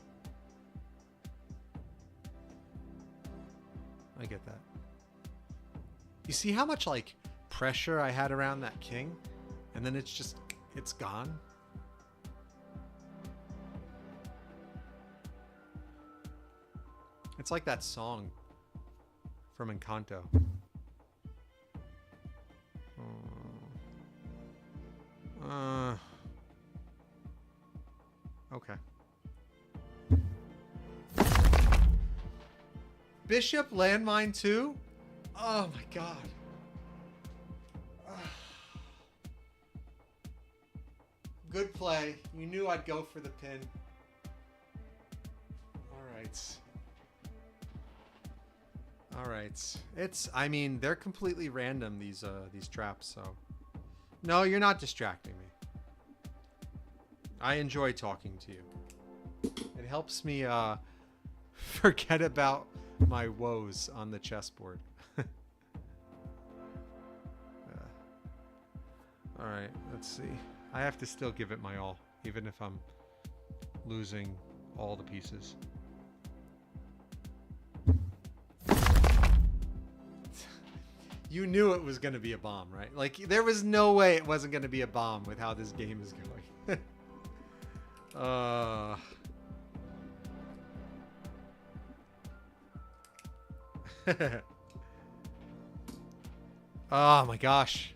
I get that. You see how much, like, pressure I had around that king? And then it's gone? It's like that song from Encanto. Okay. Bishop landmine 2? Oh my god. Good play. You knew I'd go for the pin. Alright. Alright. I mean, they're completely random, these traps, so. No, you're not distracting me. I enjoy talking to you. It helps me forget about my woes on the chessboard. Alright, let's see. I have to still give it my all, even if I'm losing all the pieces. You knew it was going to be a bomb, right? Like, there was no way it wasn't going to be a bomb with how this game is going. Oh my gosh.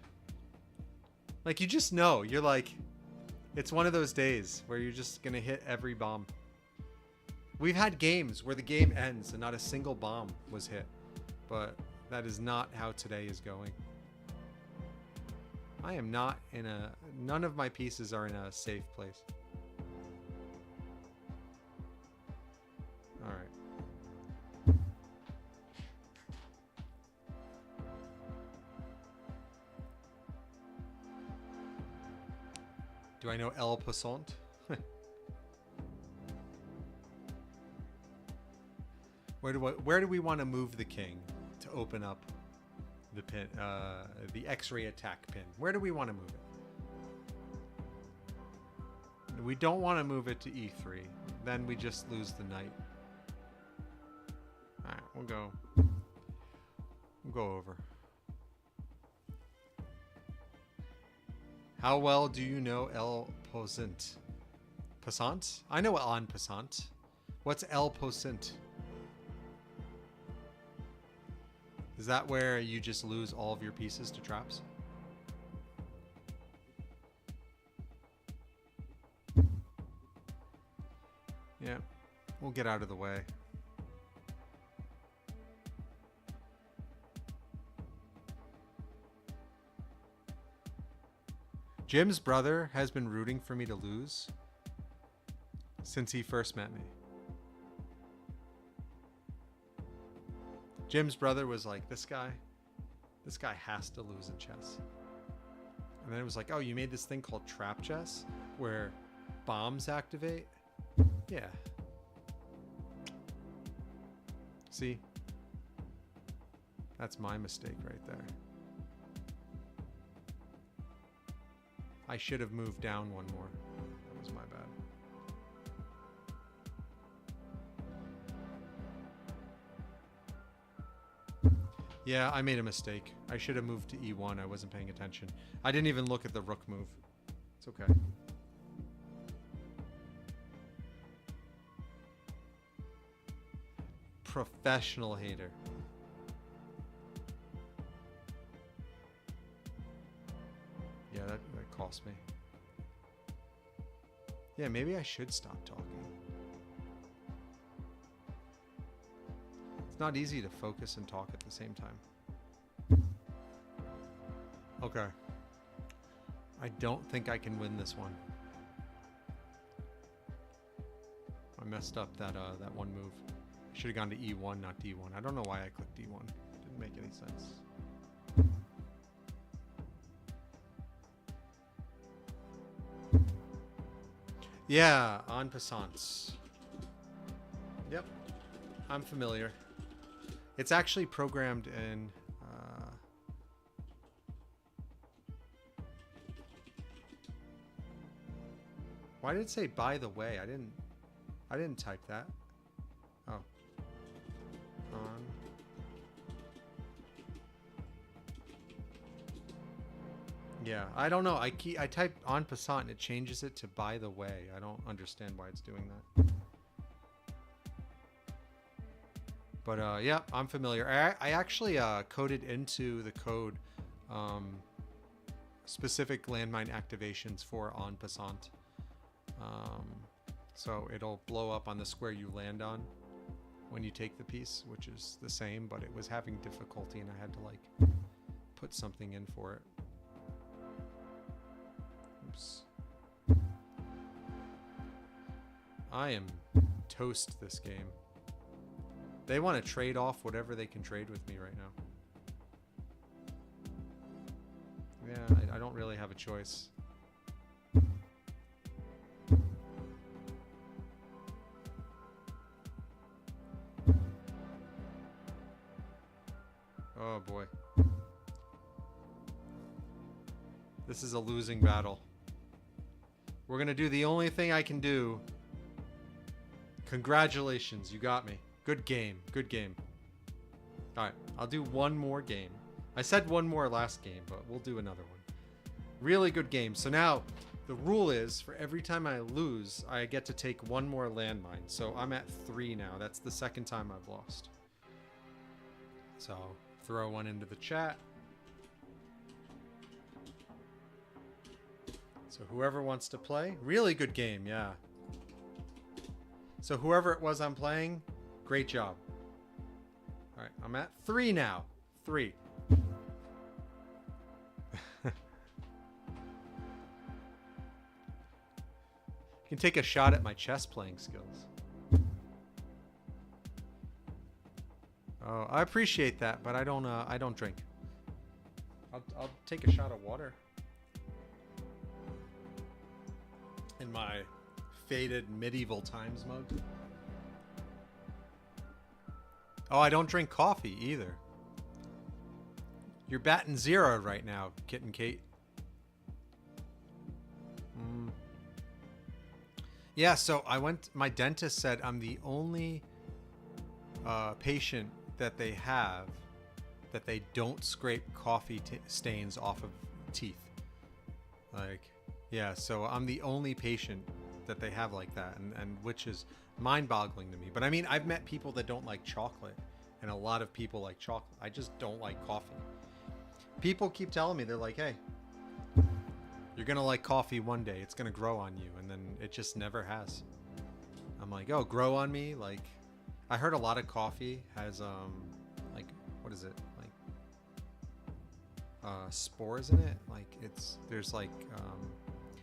Like, you just know. You're like, it's one of those days where you're just going to hit every bomb. We've had games where the game ends and not a single bomb was hit. But that is not how today is going. I am not in a... None of my pieces are in a safe place. Alright. Do I know El Passant? Where do we want to move the king to open up the pin, the X-ray attack pin? Where do we want to move it? We don't want to move it to E3. Then we just lose the knight. All right, we'll go over. How well do you know El Passant? Passant? I know En Passant. What's El Passant? Is that where you just lose all of your pieces to traps? Yeah, we'll get out of the way. Jim's brother has been rooting for me to lose since he first met me. Jim's brother was like, this guy has to lose in chess. And then it was like, oh, you made this thing called trap chess where bombs activate? Yeah. See? That's my mistake right there. I should have moved down one more. That was my bad. Yeah, I made a mistake. I should have moved to E1. I wasn't paying attention. I didn't even look at the rook move. It's okay. Professional hater. Yeah, that cost me. Yeah, maybe I should stop talking. It's not easy to focus and talk at the same time. Okay. I don't think I can win this one. I messed up that one move. I should have gone to E1, not D1. I don't know why I clicked D1. Didn't make any sense. Yeah, en passant. Yep, I'm familiar. It's actually programmed in. Why did it say by the way? I didn't type that. Oh. On. Yeah, I don't know. I type en passant and it changes it to by the way. I don't understand why it's doing that. But yeah, I'm familiar. I actually coded into the code specific landmine activations for en passant. So it'll blow up on the square you land on when you take the piece, which is the same, but it was having difficulty and I had to like put something in for it. Oops. I am toast this game. They want to trade off whatever they can trade with me right now. Yeah, I don't really have a choice. Oh boy. This is a losing battle. We're gonna do the only thing I can do. Congratulations, you got me. Good game, good game. Alright, I'll do one more game. I said one more last game, but we'll do another one. Really good game. So now, the rule is, for every time I lose, I get to take one more landmine. So I'm at 3 now. That's the second time I've lost. So, throw one into the chat. So whoever wants to play, really good game, yeah. So whoever it was I'm playing, great job. All right, I'm at 3 now. 3. You can take a shot at my chess playing skills. Oh, I appreciate that, but I don't drink. I'll take a shot of water. In my faded medieval times mug. Oh, I don't drink coffee either. You're batting 0 right now, Kitten Kate. Yeah, so my dentist said I'm the only patient that they have that they don't scrape coffee stains off of teeth. Like, yeah, so I'm the only patient that they have like that, and which is mind-boggling to me. But I mean, I've met people that don't like chocolate, and a lot of people like chocolate. I just don't like coffee. People keep telling me, they're like, hey, you're gonna like coffee one day, it's gonna grow on you, and then it just never has. I'm like, oh, grow on me? Like, I heard a lot of coffee has like, what is it, like spores in it. Like,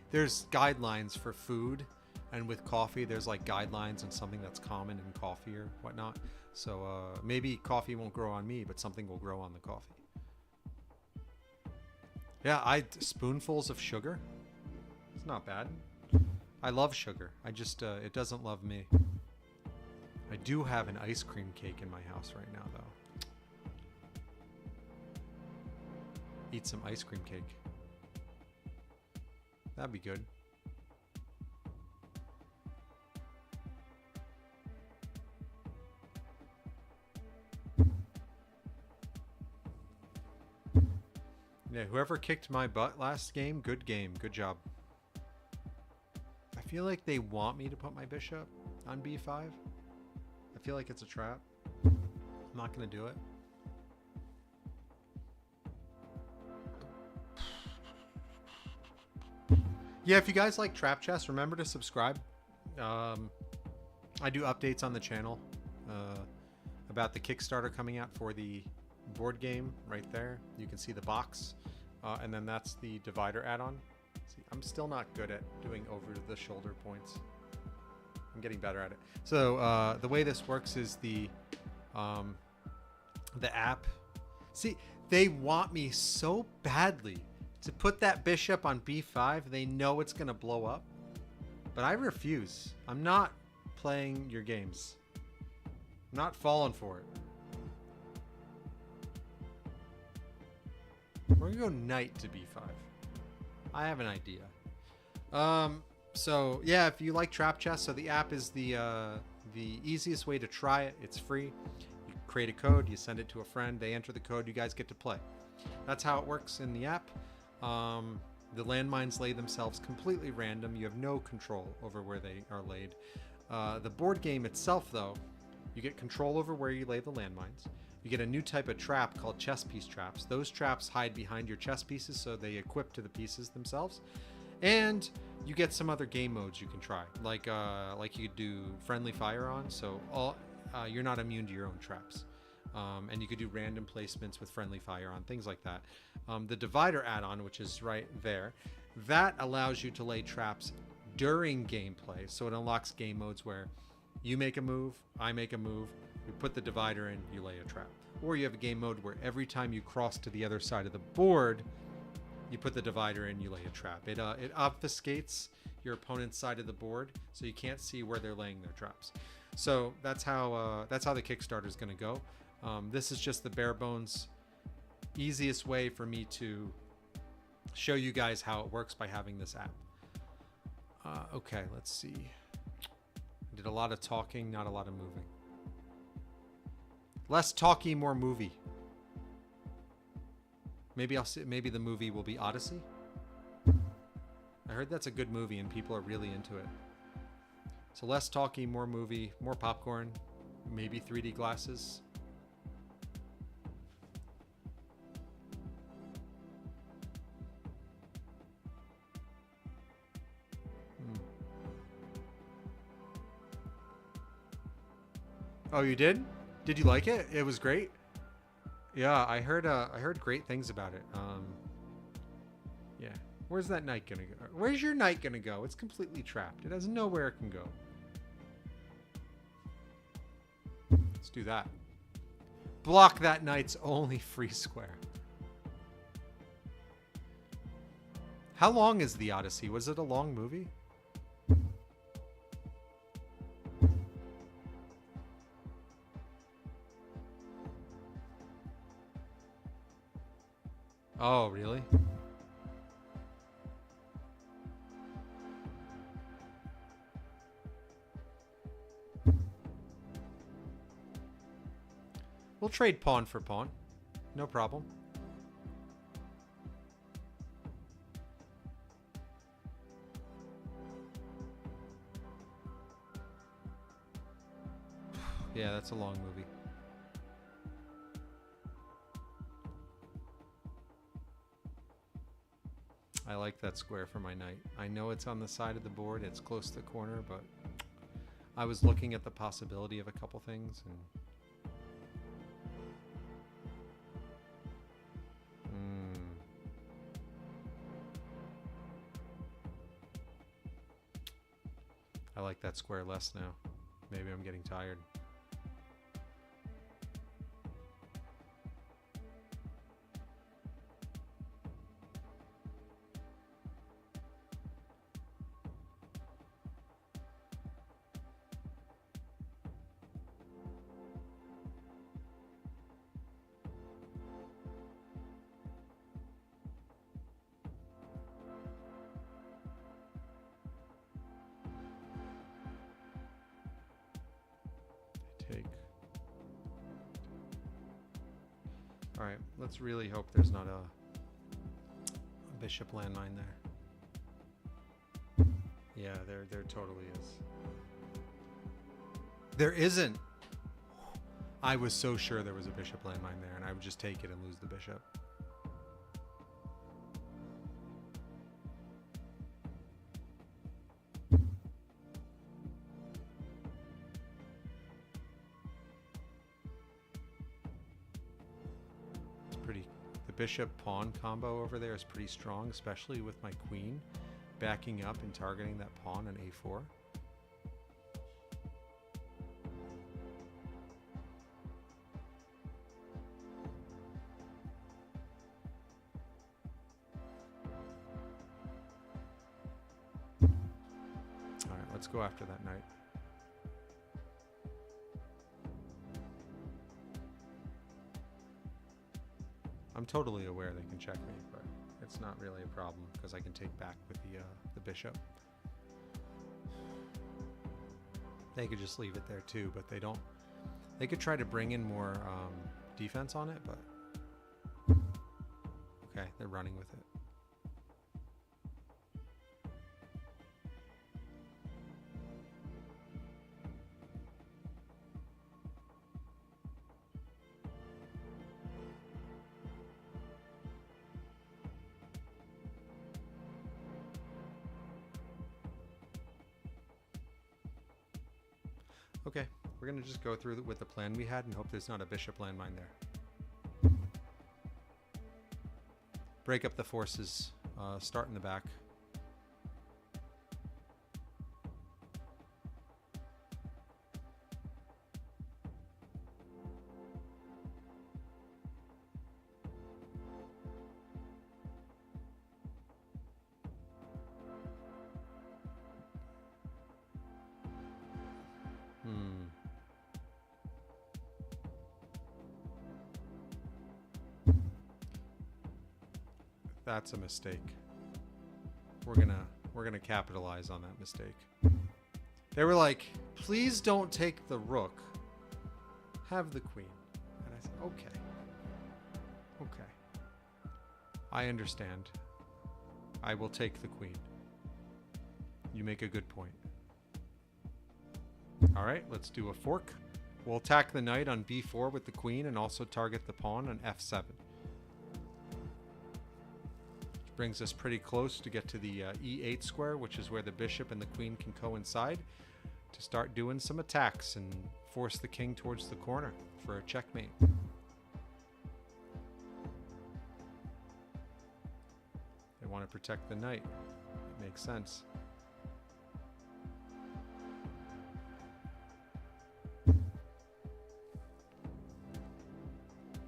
there's guidelines for food, and with coffee there's like guidelines on something that's common in coffee or whatnot. So maybe coffee won't grow on me, but something will grow on the coffee. Yeah, spoonfuls of sugar. It's not bad. I love sugar. I just it doesn't love me. I do have an ice cream cake in my house right now, though. Eat some ice cream cake. That'd be good. Yeah, whoever kicked my butt last game, good game. Good job. I feel like they want me to put my bishop on b5. I feel like it's a trap. I'm not going to do it. Yeah, if you guys like trap chess, remember to subscribe. I do updates on the channel about the Kickstarter coming out for the board game right there. You can see the box. And then that's the divider add-on. See, I'm still not good at doing over-the-shoulder points. I'm getting better at it. So the way this works is the app. See, they want me so badly to put that bishop on b5. They know it's going to blow up. But I refuse. I'm not playing your games. I'm not falling for it. We're going to go knight to b5. I have an idea. So, yeah, if you like trap chess, so the app is the easiest way to try it. It's free. You create a code, you send it to a friend, they enter the code, you guys get to play. That's how it works in the app. The landmines lay themselves completely random. You have no control over where they are laid. The board game itself, though, you get control over where you lay the landmines. You get a new type of trap called chess piece traps. Those traps hide behind your chess pieces, so they equip to the pieces themselves. And you get some other game modes you can try, like you do friendly fire on, so you're not immune to your own traps. And you could do random placements with friendly fire on, things like that. The divider add-on, which is right there, that allows you to lay traps during gameplay. So it unlocks game modes where you make a move, I make a move, you put the divider in, you lay a trap. Or you have a game mode where every time you cross to the other side of the board, you put the divider in, you lay a trap. It obfuscates your opponent's side of the board, so you can't see where they're laying their traps. So that's how the Kickstarter is going to go. This is just the bare bones, easiest way for me to show you guys how it works by having this app. Okay, let's see. I did a lot of talking, not a lot of moving. Less talky, more movie. Maybe maybe the movie will be Odyssey. I heard that's a good movie and people are really into it. So less talky, more movie, more popcorn, maybe 3D glasses. Oh, you did? Did you like it? It was great. Yeah, I heard great things about it. Yeah. Where's that knight gonna go? Where's your knight gonna go? It's completely trapped. It has nowhere it can go. Let's do that. Block that knight's only free square. How long is the Odyssey? Was it a long movie? Oh, really? We'll trade pawn for pawn. No problem. Yeah, that's a long movie. I like that square for my knight. I know it's on the side of the board, it's close to the corner, but I was looking at the possibility of a couple things and I like that square less now. Maybe I'm getting tired. Take. All right, let's really hope there's not a bishop landmine there. Yeah, there totally is. There isn't. I was so sure there was a bishop landmine there, and I would just take it and lose the bishop. It's pretty. The bishop pawn combo over there is pretty strong, especially with my queen backing up and targeting that pawn on a4. All right, let's go after that knight. I'm totally aware they can check me, but it's not really a problem because I can take back with the bishop. They could just leave it there too, but they don't. They could try to bring in more defense on it, but okay, they're running with it. Okay, we're going to just go through with the plan we had and hope there's not a bishop landmine there. Break up the forces, start in the back. That's a mistake. We're gonna capitalize on that mistake. They were like, please don't take the rook. Have the queen. And I said, okay. Okay. I understand. I will take the queen. You make a good point. Alright, let's do a fork. We'll attack the knight on b4 with the queen and also target the pawn on f7. Brings us pretty close to get to the e8 square, which is where the bishop and the queen can coincide to start doing some attacks and force the king towards the corner for a checkmate. They want to protect the knight. It makes sense.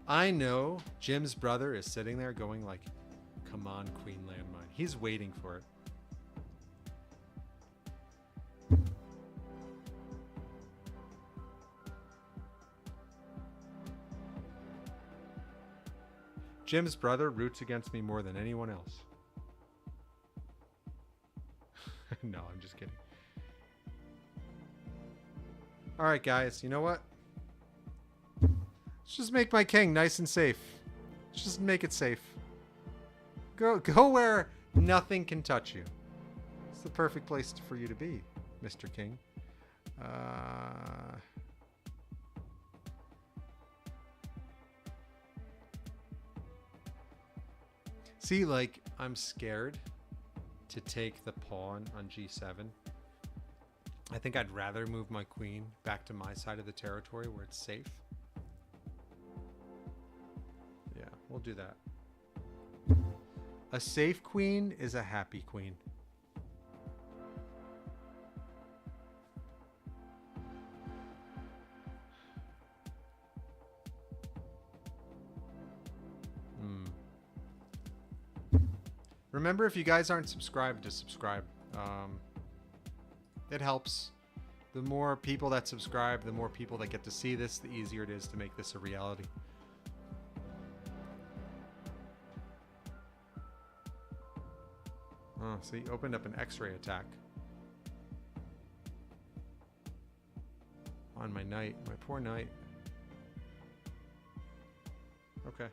I know Jim's brother is sitting there going like, come on, queen landmine. He's waiting for it. Jim's brother roots against me more than anyone else. No, I'm just kidding. All right, guys, you know what? Let's just make my king nice and safe. Let's just make it safe. Go where nothing can touch you. It's the perfect place for you to be, Mr. King. See, like, I'm scared to take the pawn on g7. I think I'd rather move my queen back to my side of the territory where it's safe. Yeah, we'll do that. A safe queen is a happy queen. Remember, if you guys aren't subscribed, to subscribe. It helps. The more people that subscribe, the more people that get to see this, the easier it is to make this a reality. Oh, see, opened up an X-ray attack on my knight. My poor knight. Okay.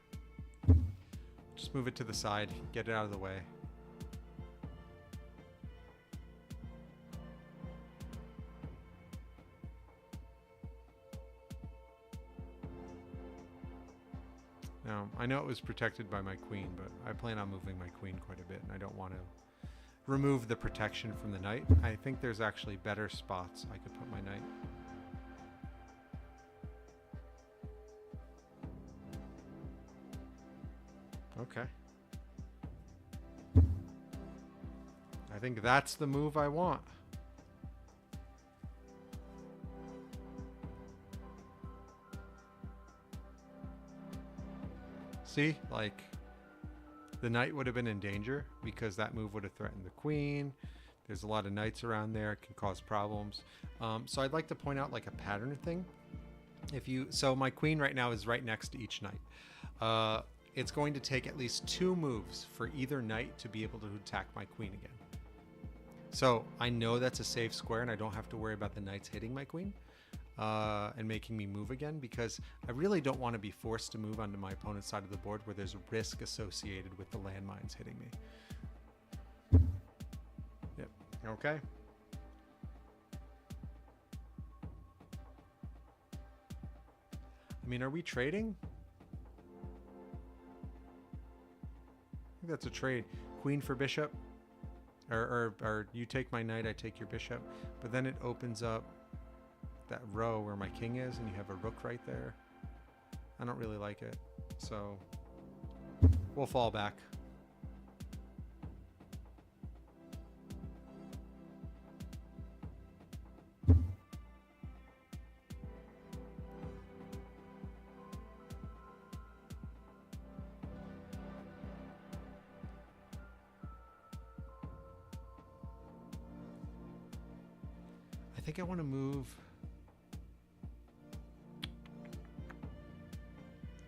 Just move it to the side. Get it out of the way. Now, I know it was protected by my queen, but I plan on moving my queen quite a bit, and I don't want to remove the protection from the knight. I think there's actually better spots I could put my knight. Okay. I think that's the move I want. See, like, the knight would have been in danger because that move would have threatened the queen. There's a lot of knights around there. It can cause problems. So I'd like to point out like a pattern thing. So my queen right now is right next to each knight. It's going to take at least 2 moves for either knight to be able to attack my queen again. So I know that's a safe square and I don't have to worry about the knights hitting my queen and making me move again, because I really don't want to be forced to move onto my opponent's side of the board where there's a risk associated with the landmines hitting me. Yep. Okay. I mean, are we trading? I think that's a trade. Queen for bishop. Or you take my knight, I take your bishop. But then it opens up that row where my king is, and you have a rook right there. I don't really like it. So we'll fall back. I think I want to move.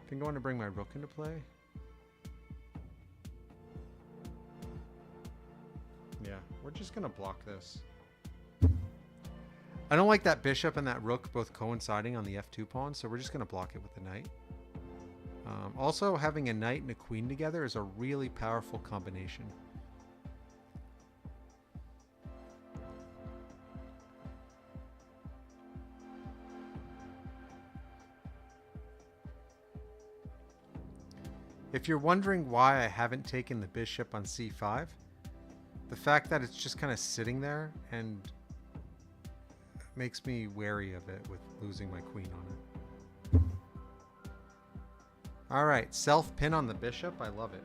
I think I want to bring my rook into play. Yeah, we're just going to block this. I don't like that bishop and that rook both coinciding on the f2 pawn, so we're just going to block it with the knight. Also, having a knight and a queen together is a really powerful combination. If you're wondering why I haven't taken the bishop on c5, the fact that it's just kind of sitting there and makes me wary of it with losing my queen on it. All right, self-pin on the bishop. I love it.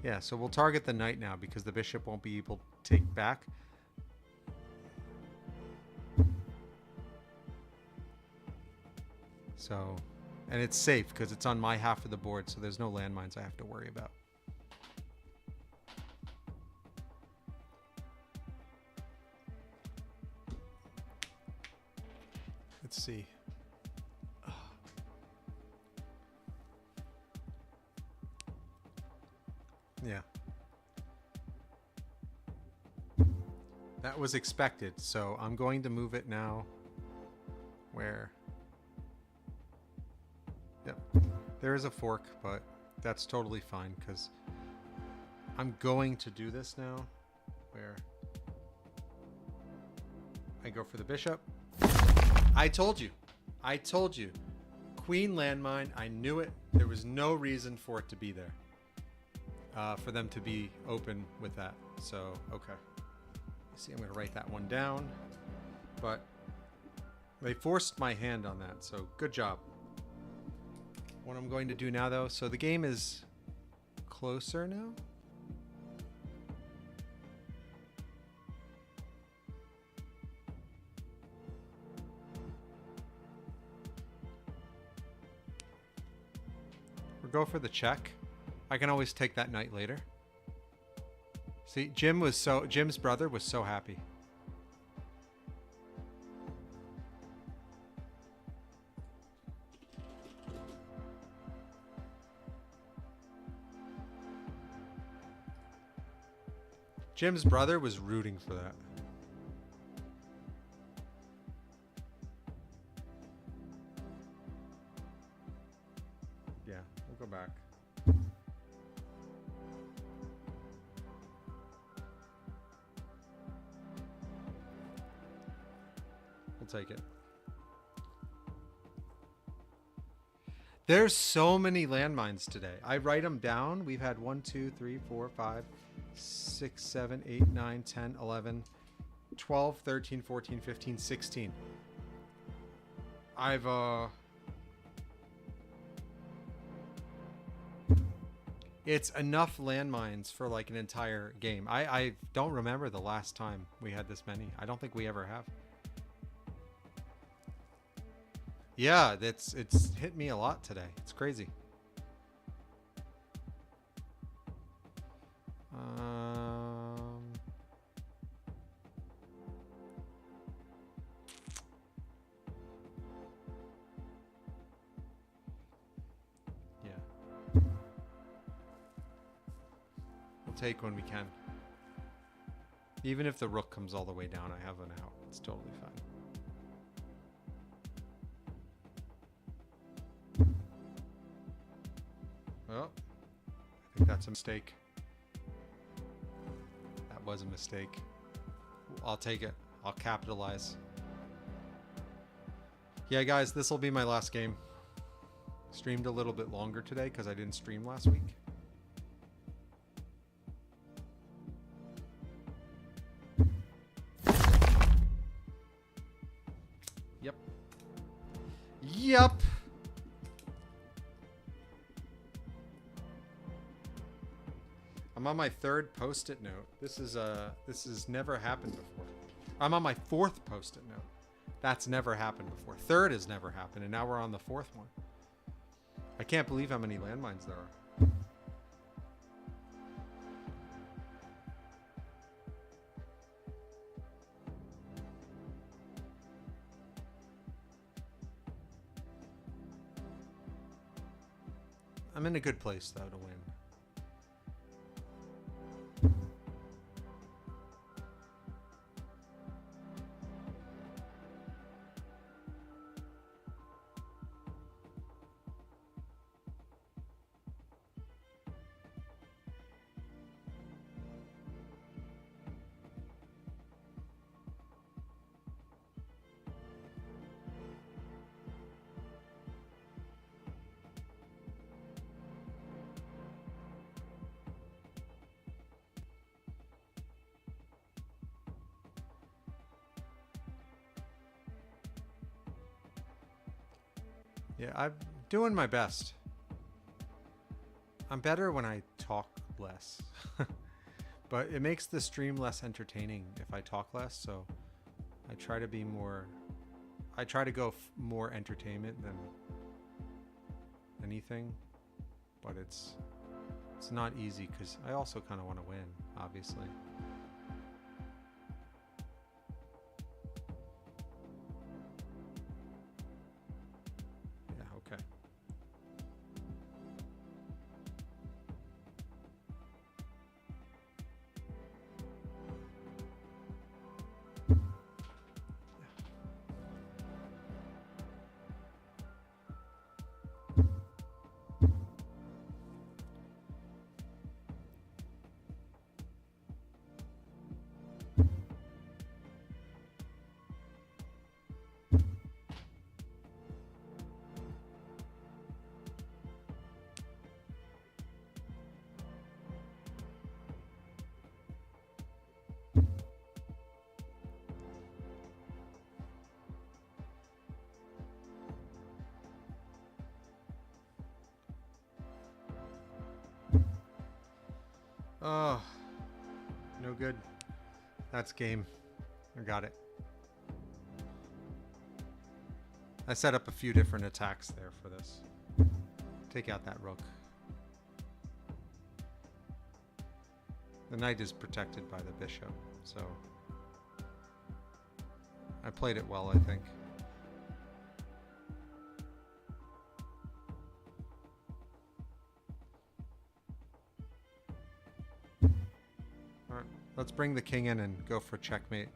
Yeah, so we'll target the knight now because the bishop won't be able to take back. So, and it's safe because it's on my half of the board, so there's no landmines I have to worry about. Let's see. Yeah. That was expected, so I'm going to move it now. Where? Yep. There is a fork, but that's totally fine because I'm going to do this now. Where? I go for the bishop. I told you. I told you. Queen landmine. I knew it. There was no reason for it to be there. For them to be open with that. So, okay. See, I'm going to write that one down. But they forced my hand on that, so good job. What I'm going to do now, though, so the game is closer now. We'll go for the check. I can always take that knight later. See, Jim's brother was so happy. Jim's brother was rooting for that. take it. There's so many landmines today. I write them down. We've had 1, 2, 3, 4, 5, 6, 7, 8, 9, 10, 11, 12, 13, 14, 15, 16. It's enough landmines for like an entire game. I don't remember the last time we had this many. I don't think we ever have. Yeah, it's hit me a lot today. It's crazy. Yeah. We'll take when we can. Even if the rook comes all the way down, I have an out. It's totally fine. Oh, I think that's a mistake. That was a mistake. I'll take it. I'll capitalize. Yeah, guys, this will be my last game. Streamed a little bit longer today because I didn't stream last week. Yep. Yep. I'm on my third post-it note. This has never happened before. I'm on my fourth post-it note. That's never happened before. Third has never happened, and now we're on the fourth one. I can't believe how many landmines there are. I'm in a good place, though, to win. Yeah, I'm doing my best. I'm better when I talk less. But it makes the stream less entertaining if I talk less, so I try to be more... I try to go more entertainment than anything, but it's not easy because I also kind of want to win, obviously. Oh, no good. That's game. I got it. I set up a few different attacks there for this. Take out that rook. The knight is protected by the bishop, so I played it well, I think. Let's bring the king in and go for checkmate,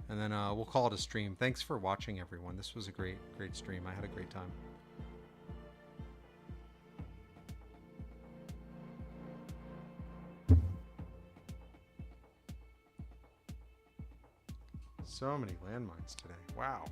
and then we'll call it a stream. Thanks for watching, everyone. This was a great stream. I had a great time. So many landmines today. Wow.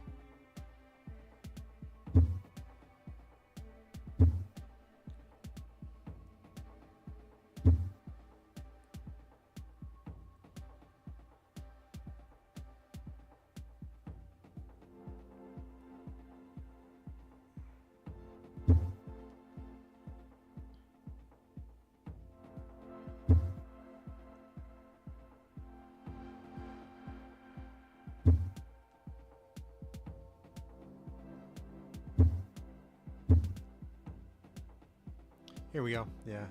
Here we go. Yeah.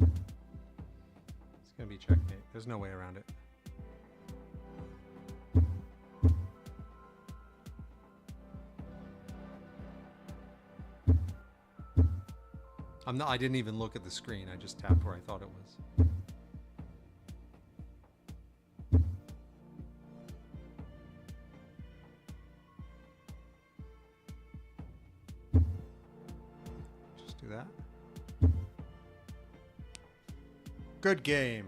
It's going to be checkmate. There's no way around it. I didn't even look at the screen. I just tapped where I thought it was. Just do that. Good game.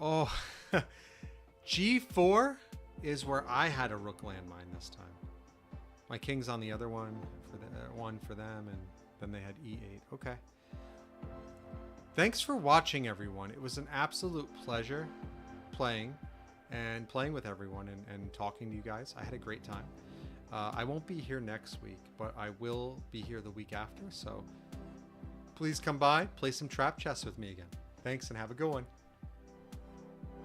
Oh, G4 is where I had a rook landmine this time. My king's on the other one for the one for them, and then they had E8. Okay. Thanks for watching, everyone. It was an absolute pleasure playing with everyone and talking to you guys. I had a great time. I won't be here next week, but I will be here the week after. So please come by, play some trap chess with me again. Thanks, and have a good one.